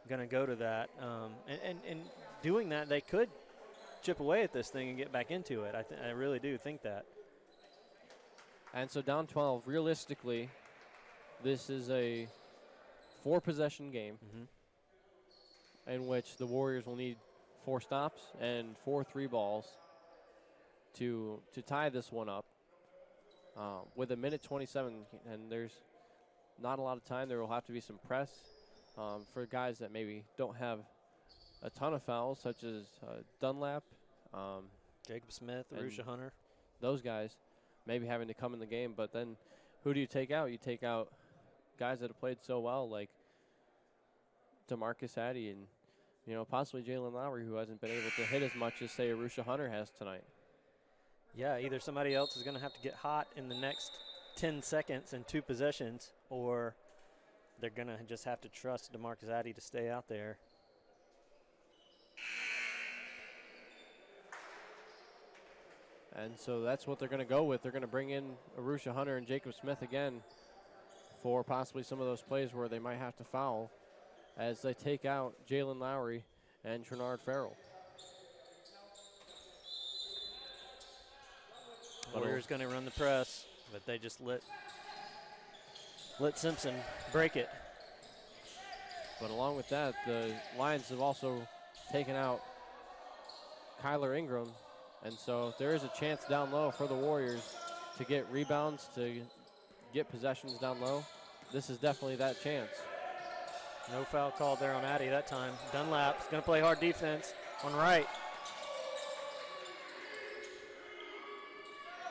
Speaker 3: going to go to that. And doing that, they could chip away at this thing and get back into it. I really do think that.
Speaker 2: And so down 12, realistically, this is a 4-possession game in which the Warriors will need 4 stops and 4 3-balls to tie this one up. With 1:27, and there's not a lot of time, there will have to be some press for guys that maybe don't have a ton of fouls, such as Dunlap,
Speaker 3: Jacob Smith, Arusha Hunter.
Speaker 2: Those guys maybe having to come in the game. But then who do you take out? You take out guys that have played so well, like DeMarcus Addy and possibly Jalen Lowry, who hasn't been able to hit as much as, say, Arusha Hunter has tonight.
Speaker 3: Yeah, either somebody else is going to have to get hot in the next 10 seconds and 2 possessions, or they're going to just have to trust DeMarcus Addy to stay out there.
Speaker 2: And so that's what they're going to go with. They're going to bring in Arusha Hunter and Jacob Smith again for possibly some of those plays where they might have to foul as they take out Jalen Lowry and Trenard Farrell.
Speaker 3: Warriors going to run the press, but they just let Simpson break it.
Speaker 2: But along with that, the Lions have also taken out Kyler Ingram. And so if there is a chance down low for the Warriors to get rebounds, to get possessions down low, this is definitely that chance.
Speaker 3: No foul called there on Addy that time. Dunlap's going to play hard defense on Wright.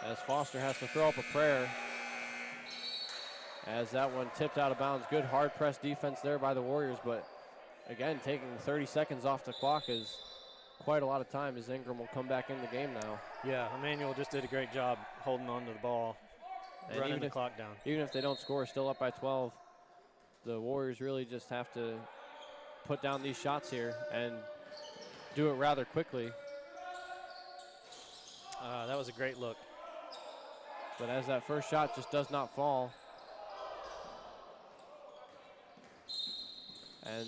Speaker 2: As Foster has to throw up a prayer as that one tipped out of bounds. Good hard press defense there by the Warriors, but again, taking 30 seconds off the clock is quite a lot of time as Ingram will come back in the game now.
Speaker 3: Yeah, Emmanuel just did a great job holding on to the ball, and running the clock down.
Speaker 2: Even if they don't score, still up by 12, the Warriors really just have to put down these shots here and do it rather quickly.
Speaker 3: That was a great look.
Speaker 2: But as that first shot just does not fall, and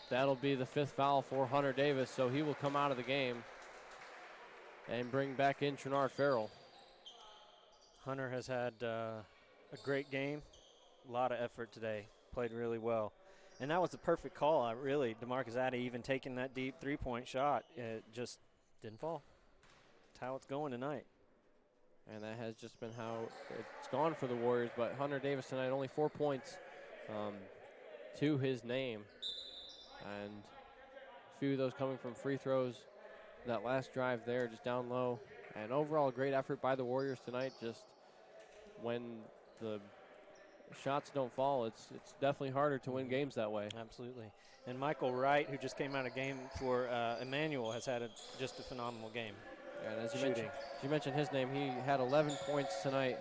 Speaker 2: that'll be the 5th foul for Hunter Davis, so he will come out of the game and bring back in Trinard Farrell.
Speaker 3: Hunter has had a great game, a lot of effort today, played really well. And that was the perfect call, really. DeMarcus Addy even taking that deep three-point shot, it just didn't fall. That's how it's going tonight.
Speaker 2: And that has just been how it's gone for the Warriors. But Hunter Davis tonight, only 4 points to his name. And a few of those coming from free throws. That last drive there, just down low. And overall, a great effort by the Warriors tonight. Just when the shots don't fall, it's definitely harder to win games that way.
Speaker 3: Absolutely. And Michael Wright, who just came out of game for Emmanuel, has had just a phenomenal game.
Speaker 2: And as you mentioned his name, he had 11 points tonight.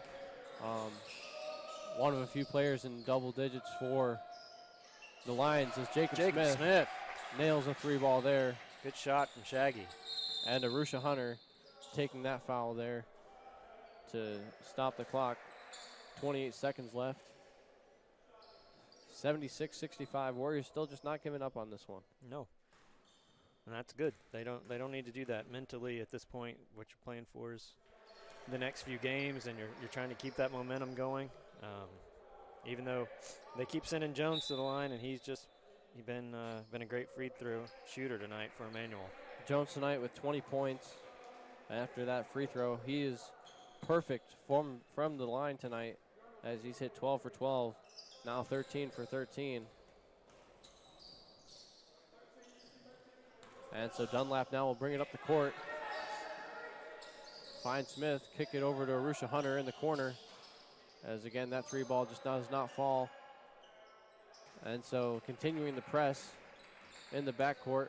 Speaker 2: One of a few players in double digits for the Lions is Jacob Smith. Nails a 3-ball there.
Speaker 3: Good shot from Shaggy.
Speaker 2: And Arusha Hunter taking that foul there to stop the clock. 28 seconds left. 76-65. Warriors still just not giving up on this one.
Speaker 3: No. And that's good. They don't need to do that mentally at this point. What you're playing for is the next few games, and you're trying to keep that momentum going. Even though they keep sending Jones to the line, and he's been a great free throw shooter tonight for Emmanuel.
Speaker 2: Jones tonight with 20 points. After that free throw, he is perfect from the line tonight, as he's hit 12 for 12, now 13 for 13. And so Dunlap now will bring it up the court. Find Smith, kick it over to Arusha Hunter in the corner. As again, that 3-ball just does not fall. And so continuing the press in the backcourt,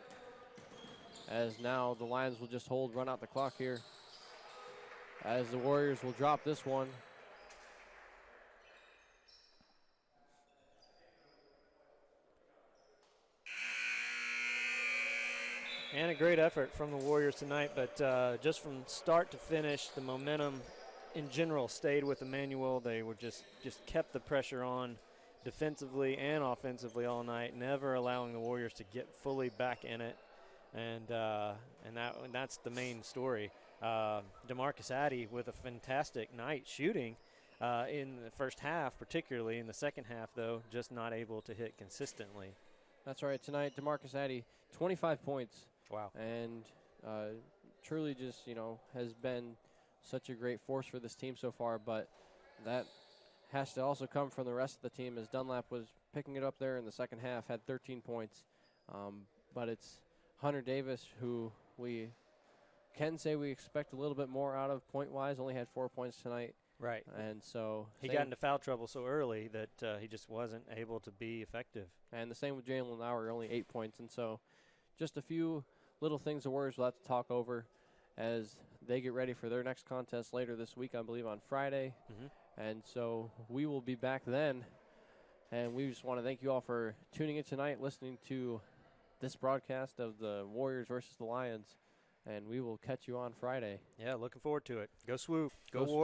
Speaker 2: as now the Lions will just run out the clock here, as the Warriors will drop this one.
Speaker 3: And a great effort from the Warriors tonight, but just from start to finish, the momentum in general stayed with Emmanuel. They were just kept the pressure on defensively and offensively all night, never allowing the Warriors to get fully back in it. And that's the main story. DeMarcus Addy with a fantastic night shooting in the first half, particularly in the second half, though, just not able to hit consistently.
Speaker 2: That's right. Tonight, DeMarcus Addy, 25 points.
Speaker 3: Wow.
Speaker 2: And truly just, has been such a great force for this team so far. But that has to also come from the rest of the team, as Dunlap was picking it up there in the second half, had 13 points. But it's Hunter Davis, who we can say we expect a little bit more out of point-wise, only had 4 points tonight.
Speaker 3: Right.
Speaker 2: And so
Speaker 3: he got into foul trouble so early that he just wasn't able to be effective.
Speaker 2: And the same with Jalen Lowry, only 8 points. And so just a few little things the Warriors will have to talk over as they get ready for their next contest later this week, I believe on Friday.
Speaker 3: Mm-hmm.
Speaker 2: And so we will be back then. And we just want to thank you all for tuning in tonight, listening to this broadcast of the Warriors versus the Lions. And we will catch you on Friday.
Speaker 3: Yeah, looking forward to it. Go SWU. Go Warriors.